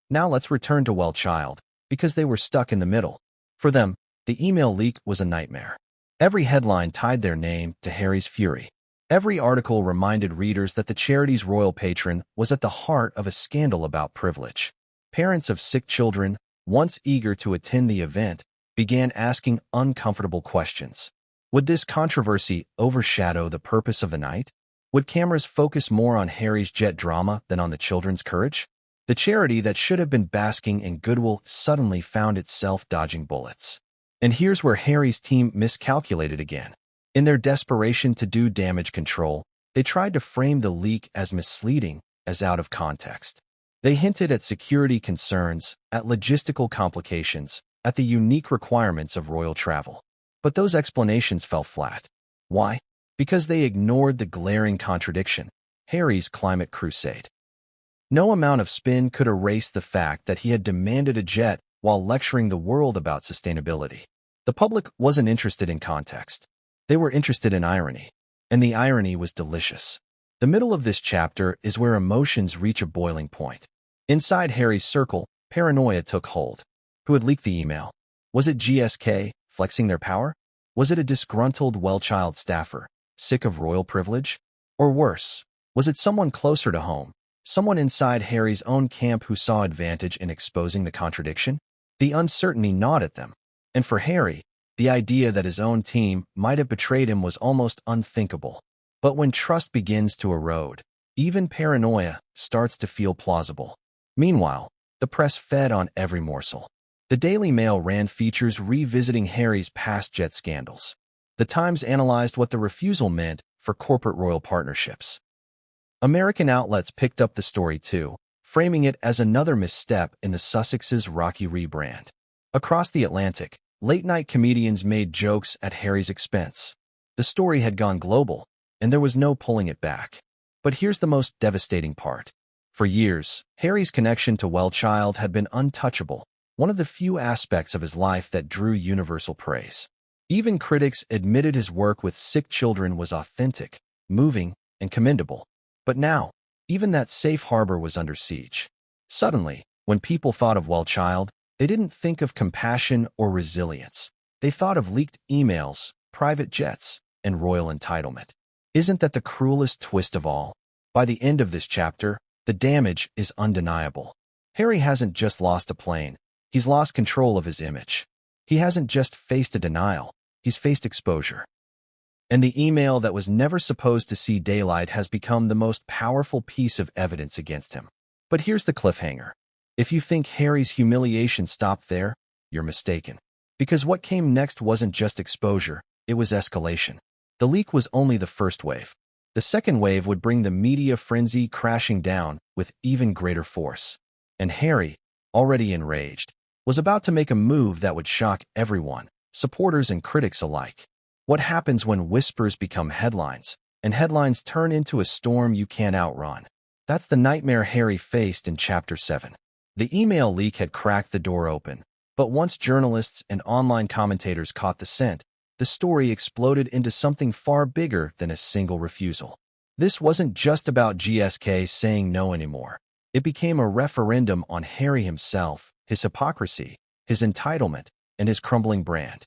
Now let's return to Wellchild, because they were stuck in the middle. For them, the email leak was a nightmare. Every headline tied their name to Harry's fury. Every article reminded readers that the charity's royal patron was at the heart of a scandal about privilege. Parents of sick children, once eager to attend the event, began asking uncomfortable questions. Would this controversy overshadow the purpose of the night? Would cameras focus more on Harry's jet drama than on the children's courage? The charity that should have been basking in goodwill suddenly found itself dodging bullets. And here's where Harry's team miscalculated again. In their desperation to do damage control, they tried to frame the leak as misleading, as out of context. They hinted at security concerns, at logistical complications, at the unique requirements of royal travel. But those explanations fell flat. Why? Because they ignored the glaring contradiction, Harry's climate crusade. No amount of spin could erase the fact that he had demanded a jet while lecturing the world about sustainability. The public wasn't interested in context. They were interested in irony, and the irony was delicious. The middle of this chapter is where emotions reach a boiling point. Inside Harry's circle, paranoia took hold. Who had leaked the email? Was it GSK, flexing their power? Was it a disgruntled Wellchild staffer, sick of royal privilege? Or worse, was it someone closer to home, someone inside Harry's own camp who saw advantage in exposing the contradiction? The uncertainty gnawed at them. And for Harry, the idea that his own team might have betrayed him was almost unthinkable. But when trust begins to erode, even paranoia starts to feel plausible. Meanwhile, the press fed on every morsel. The Daily Mail ran features revisiting Harry's past jet scandals. The Times analyzed what the refusal meant for corporate royal partnerships. American outlets picked up the story too, framing it as another misstep in the Sussex's rocky rebrand. Across the Atlantic, late-night comedians made jokes at Harry's expense. The story had gone global, and there was no pulling it back. But here's the most devastating part. For years, Harry's connection to Wellchild had been untouchable, one of the few aspects of his life that drew universal praise. Even critics admitted his work with sick children was authentic, moving, and commendable. But now, even that safe harbor was under siege. Suddenly, when people thought of Wellchild, they didn't think of compassion or resilience. They thought of leaked emails, private jets, and royal entitlement. Isn't that the cruelest twist of all? By the end of this chapter, the damage is undeniable. Harry hasn't just lost a plane, he's lost control of his image. He hasn't just faced a denial, he's faced exposure. And the email that was never supposed to see daylight has become the most powerful piece of evidence against him. But here's the cliffhanger. If you think Harry's humiliation stopped there, you're mistaken. Because what came next wasn't just exposure, it was escalation. The leak was only the first wave. The second wave would bring the media frenzy crashing down with even greater force. And Harry, already enraged, was about to make a move that would shock everyone, supporters and critics alike. What happens when whispers become headlines, and headlines turn into a storm you can't outrun? That's the nightmare Harry faced in Chapter 7. The email leak had cracked the door open, but once journalists and online commentators caught the scent, the story exploded into something far bigger than a single refusal. This wasn't just about GSK saying no anymore. It became a referendum on Harry himself, his hypocrisy, his entitlement, and his crumbling brand.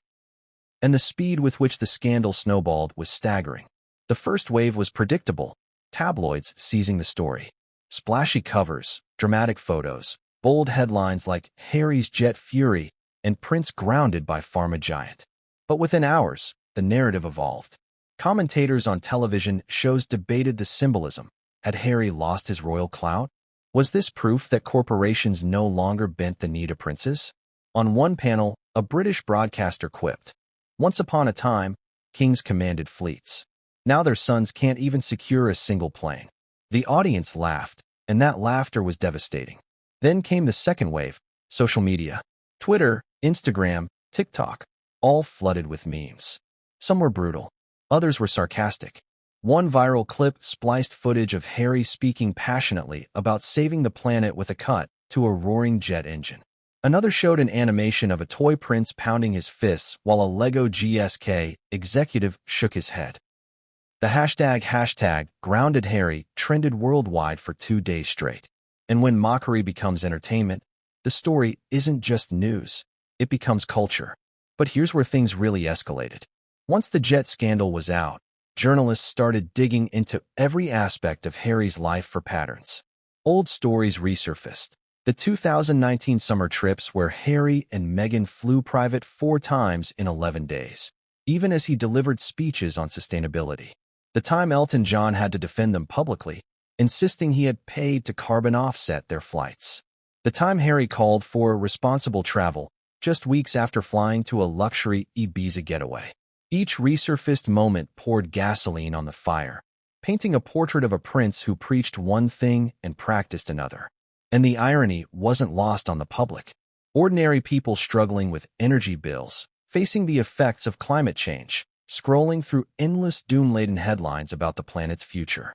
And the speed with which the scandal snowballed was staggering. The first wave was predictable, tabloids seizing the story. Splashy covers, dramatic photos, bold headlines like Harry's jet fury and Prince grounded by pharma giant. But within hours, the narrative evolved. Commentators on television shows debated the symbolism. Had Harry lost his royal clout? Was this proof that corporations no longer bent the knee to princes? On one panel, a British broadcaster quipped, "Once upon a time, kings commanded fleets. Now their sons can't even secure a single plane." The audience laughed, and that laughter was devastating. Then came the second wave, social media. Twitter, Instagram, TikTok, all flooded with memes. Some were brutal, others were sarcastic. One viral clip spliced footage of Harry speaking passionately about saving the planet with a cut to a roaring jet engine. Another showed an animation of a toy prince pounding his fists while a Lego GSK executive shook his head. The hashtag grounded Harry trended worldwide for 2 days straight. And when mockery becomes entertainment, the story isn't just news, it becomes culture. But here's where things really escalated. Once the jet scandal was out, journalists started digging into every aspect of Harry's life for patterns. Old stories resurfaced. The 2019 summer trips where Harry and Meghan flew private 4 times in 11 days, even as he delivered speeches on sustainability. The time Elton John had to defend them publicly, insisting he had paid to carbon offset their flights. The time Harry called for responsible travel, just weeks after flying to a luxury Ibiza getaway. Each resurfaced moment poured gasoline on the fire, painting a portrait of a prince who preached one thing and practiced another. And the irony wasn't lost on the public. Ordinary people struggling with energy bills, facing the effects of climate change, scrolling through endless doom-laden headlines about the planet's future,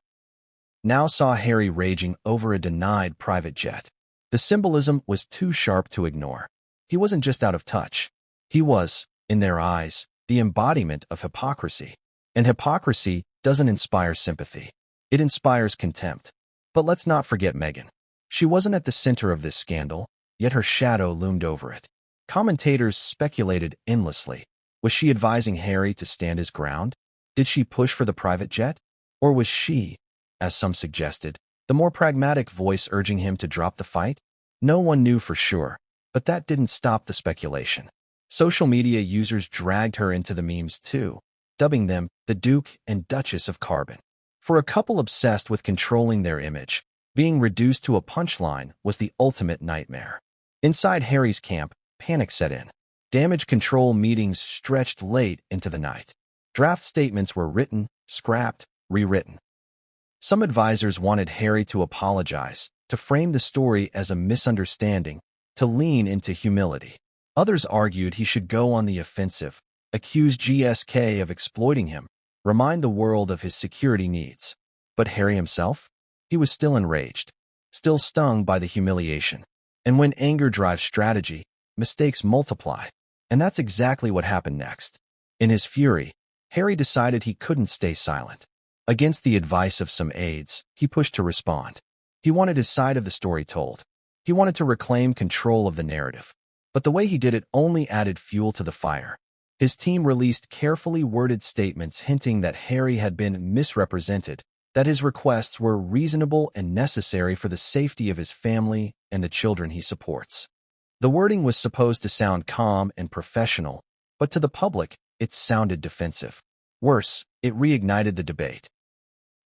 now saw Harry raging over a denied private jet. The symbolism was too sharp to ignore. He wasn't just out of touch. He was, in their eyes, the embodiment of hypocrisy. And hypocrisy doesn't inspire sympathy. It inspires contempt. But let's not forget Meghan. She wasn't at the center of this scandal, yet her shadow loomed over it. Commentators speculated endlessly. Was she advising Harry to stand his ground? Did she push for the private jet? Or was she, as some suggested, the more pragmatic voice urging him to drop the fight? No one knew for sure, but that didn't stop the speculation. Social media users dragged her into the memes too, dubbing them the Duke and Duchess of Carbon. For a couple obsessed with controlling their image, being reduced to a punchline was the ultimate nightmare. Inside Harry's camp, panic set in. Damage control meetings stretched late into the night. Draft statements were written, scrapped, rewritten. Some advisors wanted Harry to apologize, to frame the story as a misunderstanding, to lean into humility. Others argued he should go on the offensive, accuse GSK of exploiting him, remind the world of his security needs. But Harry himself? He was still enraged, still stung by the humiliation. And when anger drives strategy, mistakes multiply. And that's exactly what happened next. In his fury, Harry decided he couldn't stay silent. Against the advice of some aides, he pushed to respond. He wanted his side of the story told. He wanted to reclaim control of the narrative. But the way he did it only added fuel to the fire. His team released carefully worded statements hinting that Harry had been misrepresented, that his requests were reasonable and necessary for the safety of his family and the children he supports. The wording was supposed to sound calm and professional, but to the public, it sounded defensive. Worse, it reignited the debate.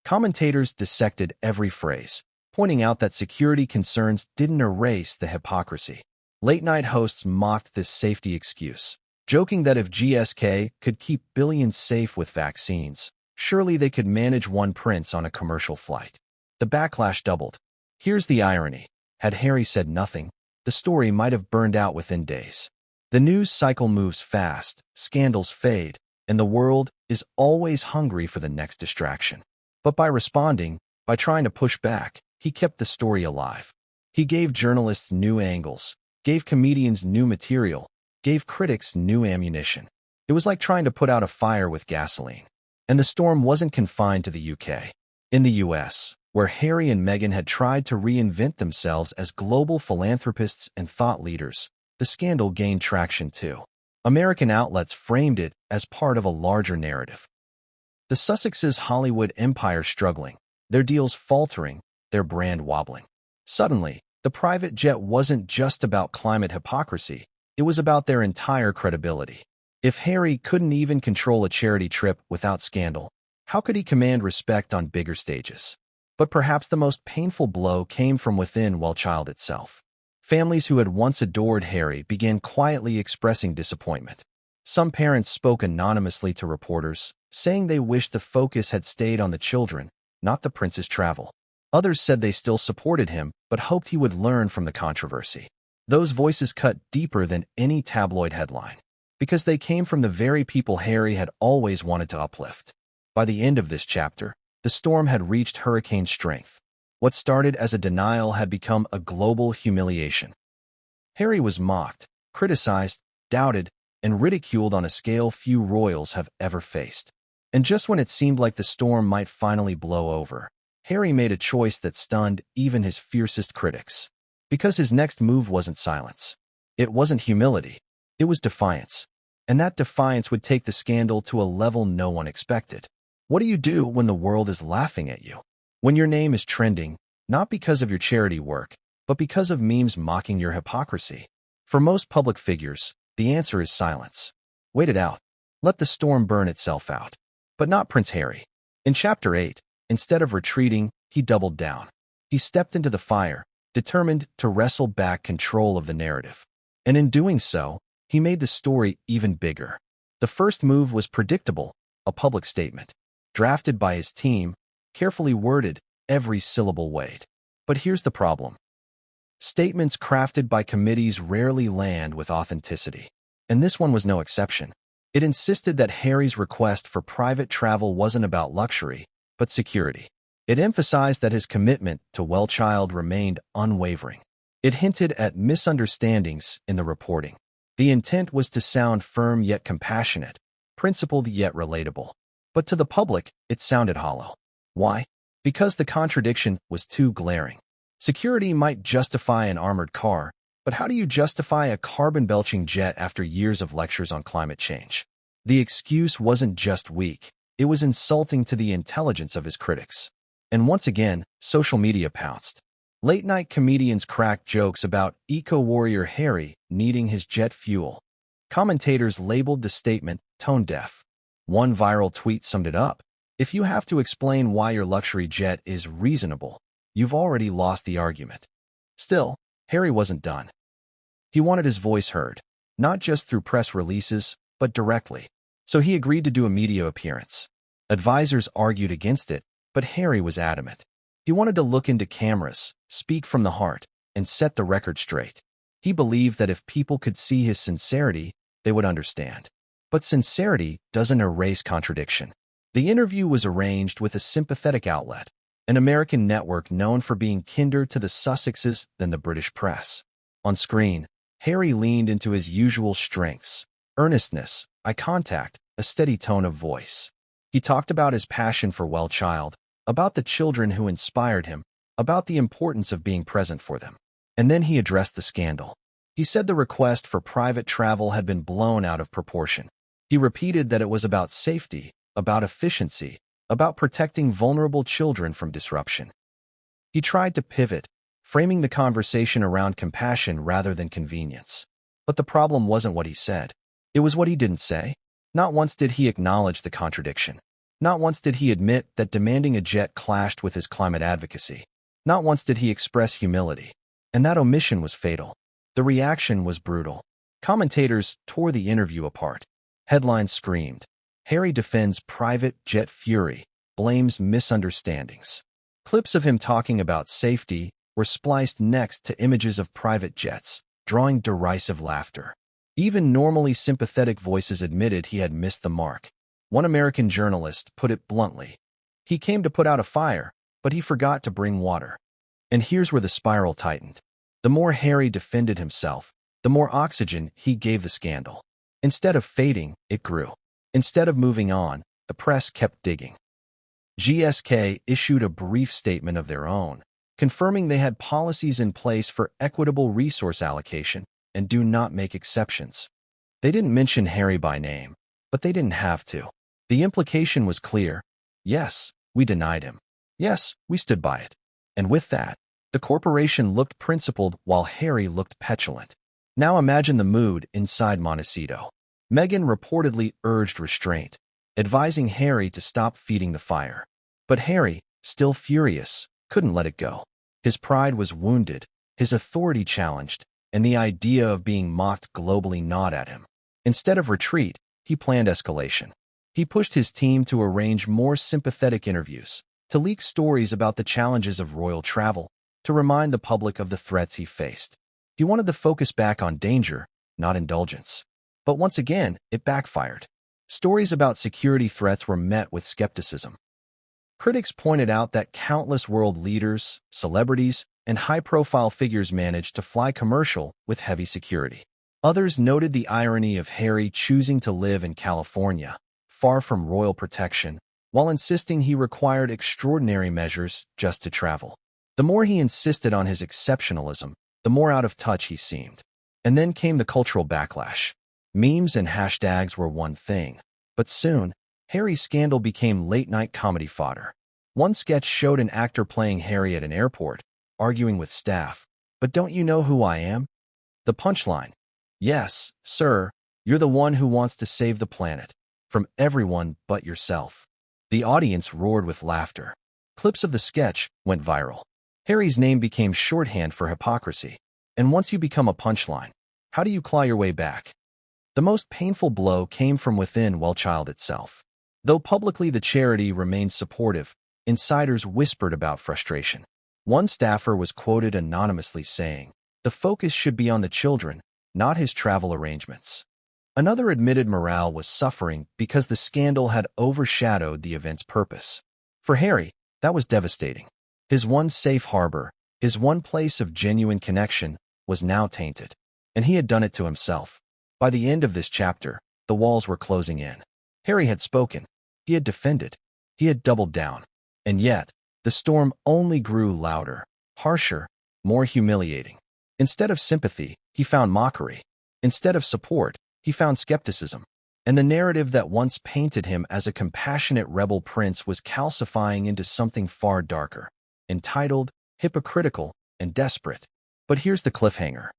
Commentators dissected every phrase, pointing out that security concerns didn't erase the hypocrisy. Late-night hosts mocked this safety excuse, joking that if GSK could keep billions safe with vaccines, surely they could manage one prince on a commercial flight. The backlash doubled. Here's the irony. Had Harry said nothing, the story might have burned out within days. The news cycle moves fast, scandals fade, and the world is always hungry for the next distraction. But by responding, by trying to push back, he kept the story alive. He gave journalists new angles, gave comedians new material, gave critics new ammunition. It was like trying to put out a fire with gasoline. And the storm wasn't confined to the UK. In the US, where Harry and Meghan had tried to reinvent themselves as global philanthropists and thought leaders, the scandal gained traction too. American outlets framed it as part of a larger narrative. The Sussexes' Hollywood empire struggling, their deals faltering, their brand wobbling. Suddenly, the private jet wasn't just about climate hypocrisy, it was about their entire credibility. If Harry couldn't even control a charity trip without scandal, how could he command respect on bigger stages? But perhaps the most painful blow came from within Wellchild itself. Families who had once adored Harry began quietly expressing disappointment. Some parents spoke anonymously to reporters, saying they wished the focus had stayed on the children, not the prince's travel. Others said they still supported him, but hoped he would learn from the controversy. Those voices cut deeper than any tabloid headline, because they came from the very people Harry had always wanted to uplift. By the end of this chapter, the storm had reached hurricane strength. What started as a denial had become a global humiliation. Harry was mocked, criticized, doubted, and ridiculed on a scale few royals have ever faced. And just when it seemed like the storm might finally blow over, Harry made a choice that stunned even his fiercest critics. Because his next move wasn't silence. It wasn't humility. It was defiance. And that defiance would take the scandal to a level no one expected. What do you do when the world is laughing at you? When your name is trending, not because of your charity work, but because of memes mocking your hypocrisy? For most public figures, the answer is silence. Wait it out. Let the storm burn itself out. But not Prince Harry. In Chapter 8, instead of retreating, he doubled down. He stepped into the fire, determined to wrestle back control of the narrative. And in doing so, he made the story even bigger. The first move was predictable, a public statement. Drafted by his team, carefully worded, every syllable weighed. But here's the problem. Statements crafted by committees rarely land with authenticity. And this one was no exception. It insisted that Harry's request for private travel wasn't about luxury, but security. It emphasized that his commitment to Wellchild remained unwavering. It hinted at misunderstandings in the reporting. The intent was to sound firm yet compassionate, principled yet relatable. But to the public, it sounded hollow. Why? Because the contradiction was too glaring. Security might justify an armored car, but how do you justify a carbon-belching jet after years of lectures on climate change? The excuse wasn't just weak, it was insulting to the intelligence of his critics. And once again, social media pounced. Late-night comedians cracked jokes about eco-warrior Harry needing his jet fuel. Commentators labeled the statement tone-deaf. One viral tweet summed it up. If you have to explain why your luxury jet is reasonable, you've already lost the argument. Still, Harry wasn't done. He wanted his voice heard, not just through press releases, but directly. So he agreed to do a media appearance. Advisors argued against it, but Harry was adamant. He wanted to look into cameras, speak from the heart, and set the record straight. He believed that if people could see his sincerity, they would understand. But sincerity doesn't erase contradiction. The interview was arranged with a sympathetic outlet, an American network known for being kinder to the Sussexes than the British press. On screen, Harry leaned into his usual strengths: earnestness, eye contact, a steady tone of voice. He talked about his passion for Wellchild, about the children who inspired him, about the importance of being present for them. And then he addressed the scandal. He said the request for private travel had been blown out of proportion. He repeated that it was about safety, about efficiency, about protecting vulnerable children from disruption. He tried to pivot, framing the conversation around compassion rather than convenience. But the problem wasn't what he said. It was what he didn't say. Not once did he acknowledge the contradiction. Not once did he admit that demanding a jet clashed with his climate advocacy. Not once did he express humility. And that omission was fatal. The reaction was brutal. Commentators tore the interview apart. Headlines screamed, "Harry defends private jet fury, blames misunderstandings." Clips of him talking about safety were spliced next to images of private jets, drawing derisive laughter. Even normally sympathetic voices admitted he had missed the mark. One American journalist put it bluntly: "He came to put out a fire, but he forgot to bring water." And here's where the spiral tightened. The more Harry defended himself, the more oxygen he gave the scandal. Instead of fading, it grew. Instead of moving on, the press kept digging. GSK issued a brief statement of their own, confirming they had policies in place for equitable resource allocation and do not make exceptions. They didn't mention Harry by name, but they didn't have to. The implication was clear. Yes, we denied him. Yes, we stood by it. And with that, the corporation looked principled while Harry looked petulant. Now imagine the mood inside Montecito. Meghan reportedly urged restraint, advising Harry to stop feeding the fire. But Harry, still furious, couldn't let it go. His pride was wounded, his authority challenged, and the idea of being mocked globally gnawed at him. Instead of retreat, he planned escalation. He pushed his team to arrange more sympathetic interviews, to leak stories about the challenges of royal travel, to remind the public of the threats he faced. He wanted the focus back on danger, not indulgence. But once again, it backfired. Stories about security threats were met with skepticism. Critics pointed out that countless world leaders, celebrities, and high-profile figures managed to fly commercial with heavy security. Others noted the irony of Harry choosing to live in California, far from royal protection, while insisting he required extraordinary measures just to travel. The more he insisted on his exceptionalism, the more out of touch he seemed. And then came the cultural backlash. Memes and hashtags were one thing, but soon, Harry's scandal became late-night comedy fodder. One sketch showed an actor playing Harry at an airport, arguing with staff. "But don't you know who I am?" The punchline: "Yes, sir, you're the one who wants to save the planet. From everyone but yourself." The audience roared with laughter. Clips of the sketch went viral. Harry's name became shorthand for hypocrisy. And once you become a punchline, how do you claw your way back? The most painful blow came from within Wellchild itself. Though publicly the charity remained supportive, insiders whispered about frustration. One staffer was quoted anonymously saying, "The focus should be on the children, not his travel arrangements." Another admitted morale was suffering because the scandal had overshadowed the event's purpose. For Harry, that was devastating. His one safe harbor, his one place of genuine connection, was now tainted. And he had done it to himself. By the end of this chapter, the walls were closing in. Harry had spoken. He had defended. He had doubled down. And yet, the storm only grew louder, harsher, more humiliating. Instead of sympathy, he found mockery. Instead of support, he found skepticism. And the narrative that once painted him as a compassionate rebel prince was calcifying into something far darker, entitled, hypocritical, and desperate. But here's the cliffhanger.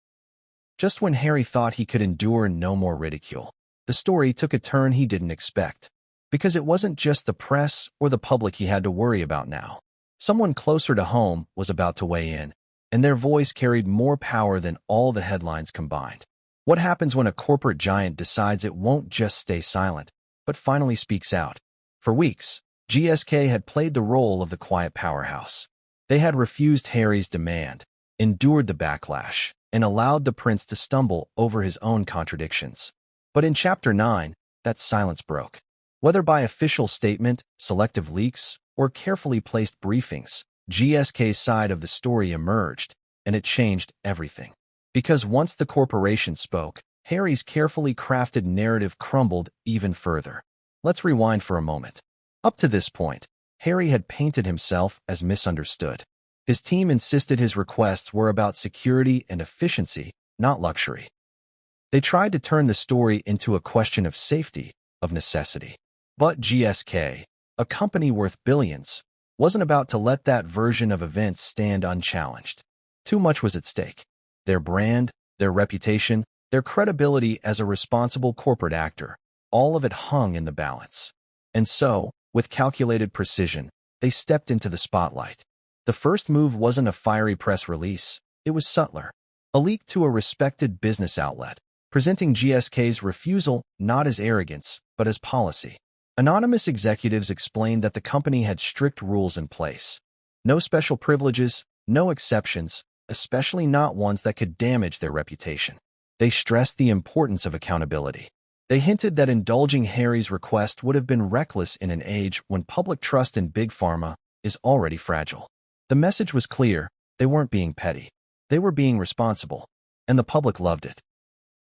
Just when Harry thought he could endure no more ridicule, the story took a turn he didn't expect. Because it wasn't just the press or the public he had to worry about now. Someone closer to home was about to weigh in, and their voice carried more power than all the headlines combined. What happens when a corporate giant decides it won't just stay silent, but finally speaks out? For weeks, GSK had played the role of the quiet powerhouse. They had refused Harry's demand, endured the backlash, and allowed the prince to stumble over his own contradictions. But in Chapter 9, that silence broke. Whether by official statement, selective leaks, or carefully placed briefings, GSK's side of the story emerged, and it changed everything. Because once the corporation spoke, Harry's carefully crafted narrative crumbled even further. Let's rewind for a moment. Up to this point, Harry had painted himself as misunderstood. His team insisted his requests were about security and efficiency, not luxury. They tried to turn the story into a question of safety, of necessity. But GSK, a company worth billions, wasn't about to let that version of events stand unchallenged. Too much was at stake. Their brand, their reputation, their credibility as a responsible corporate actor, all of it hung in the balance. And so, with calculated precision, they stepped into the spotlight. The first move wasn't a fiery press release, it was subtler. A leak to a respected business outlet, presenting GSK's refusal not as arrogance, but as policy. Anonymous executives explained that the company had strict rules in place. No special privileges, no exceptions, especially not ones that could damage their reputation. They stressed the importance of accountability. They hinted that indulging Harry's request would have been reckless in an age when public trust in Big Pharma is already fragile. The message was clear, they weren't being petty. They were being responsible, and the public loved it.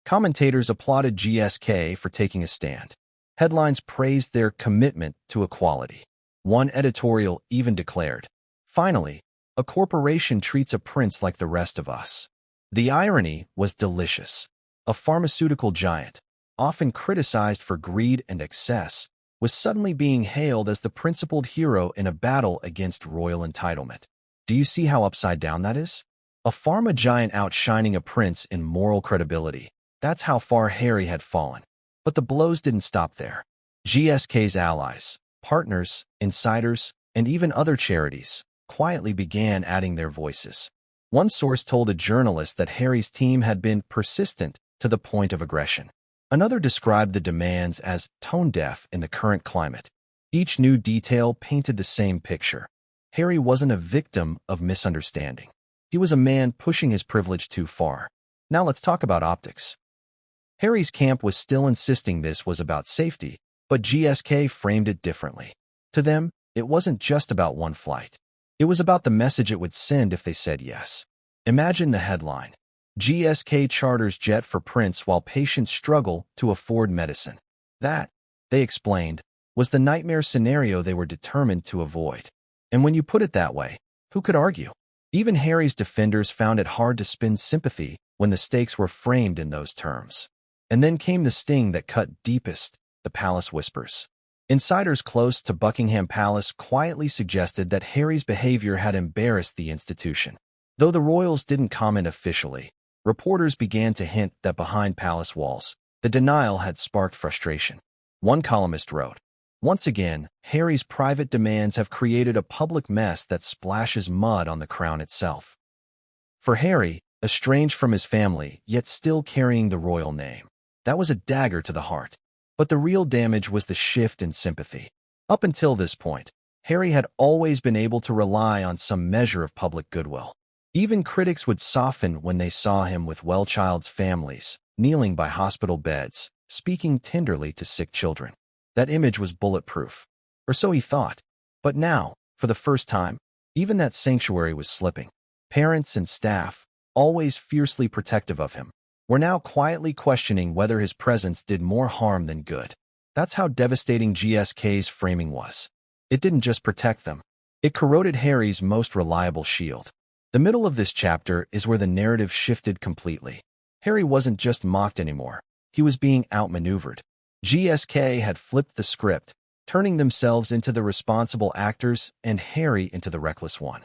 Commentators applauded GSK for taking a stand. Headlines praised their commitment to equality. One editorial even declared, "Finally, a corporation treats a prince like the rest of us." The irony was delicious. A pharmaceutical giant, often criticized for greed and excess, was suddenly being hailed as the principled hero in a battle against royal entitlement. Do you see how upside down that is? A pharma giant outshining a prince in moral credibility. That's how far Harry had fallen. But the blows didn't stop there. GSK's allies, partners, insiders, and even other charities quietly began adding their voices. One source told a journalist that Harry's team had been persistent to the point of aggression. Another described the demands as tone-deaf in the current climate. Each new detail painted the same picture. Harry wasn't a victim of misunderstanding. He was a man pushing his privilege too far. Now let's talk about optics. Harry's camp was still insisting this was about safety, but GSK framed it differently. To them, it wasn't just about one flight. It was about the message it would send if they said yes. Imagine the headline: GSK charters jet for prince while patients struggle to afford medicine. That, they explained, was the nightmare scenario they were determined to avoid. And when you put it that way, who could argue? Even Harry's defenders found it hard to spin sympathy when the stakes were framed in those terms. And then came the sting that cut deepest, the palace whispers. Insiders close to Buckingham Palace quietly suggested that Harry's behavior had embarrassed the institution. Though the royals didn't comment officially, reporters began to hint that behind palace walls, the denial had sparked frustration. One columnist wrote, "Once again, Harry's private demands have created a public mess that splashes mud on the crown itself." For Harry, estranged from his family, yet still carrying the royal name, that was a dagger to the heart. But the real damage was the shift in sympathy. Up until this point, Harry had always been able to rely on some measure of public goodwill. Even critics would soften when they saw him with Wellchild's families, kneeling by hospital beds, speaking tenderly to sick children. That image was bulletproof. Or so he thought. But now, for the first time, even that sanctuary was slipping. Parents and staff, always fiercely protective of him, were now quietly questioning whether his presence did more harm than good. That's how devastating GSK's framing was. It didn't just protect them. It corroded Harry's most reliable shield. The middle of this chapter is where the narrative shifted completely. Harry wasn't just mocked anymore. He was being outmaneuvered. GSK had flipped the script, turning themselves into the responsible actors and Harry into the reckless one.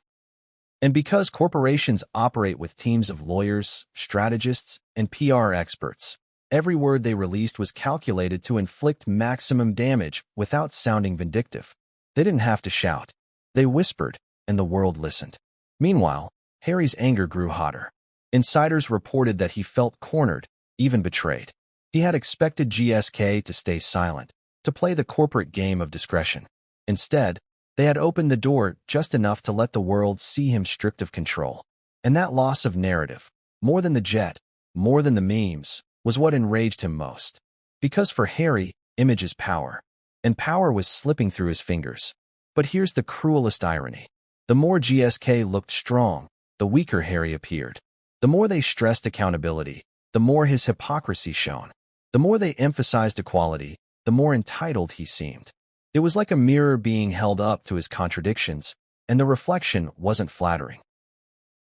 And because corporations operate with teams of lawyers, strategists, and PR experts, every word they released was calculated to inflict maximum damage without sounding vindictive. They didn't have to shout. They whispered, and the world listened. Meanwhile, Harry's anger grew hotter. Insiders reported that he felt cornered, even betrayed. He had expected GSK to stay silent, to play the corporate game of discretion. Instead, they had opened the door just enough to let the world see him stripped of control. And that loss of narrative, more than the jet, more than the memes, was what enraged him most. Because for Harry, image is power. And power was slipping through his fingers. But here's the cruelest irony. The more GSK looked strong, the weaker Harry appeared. The more they stressed accountability, the more his hypocrisy shone. The more they emphasized equality, the more entitled he seemed. It was like a mirror being held up to his contradictions, and the reflection wasn't flattering.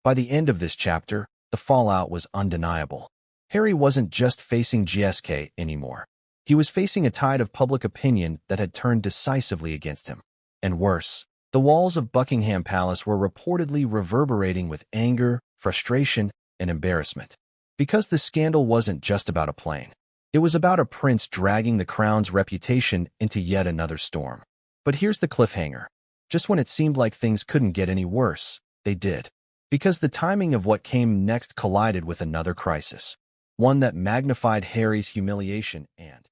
By the end of this chapter, the fallout was undeniable. Harry wasn't just facing GSK anymore. He was facing a tide of public opinion that had turned decisively against him. And worse, the walls of Buckingham Palace were reportedly reverberating with anger, frustration, and embarrassment. Because the scandal wasn't just about a plane. It was about a prince dragging the crown's reputation into yet another storm. But here's the cliffhanger. Just when it seemed like things couldn't get any worse, they did. Because the timing of what came next collided with another crisis. One that magnified Harry's humiliation and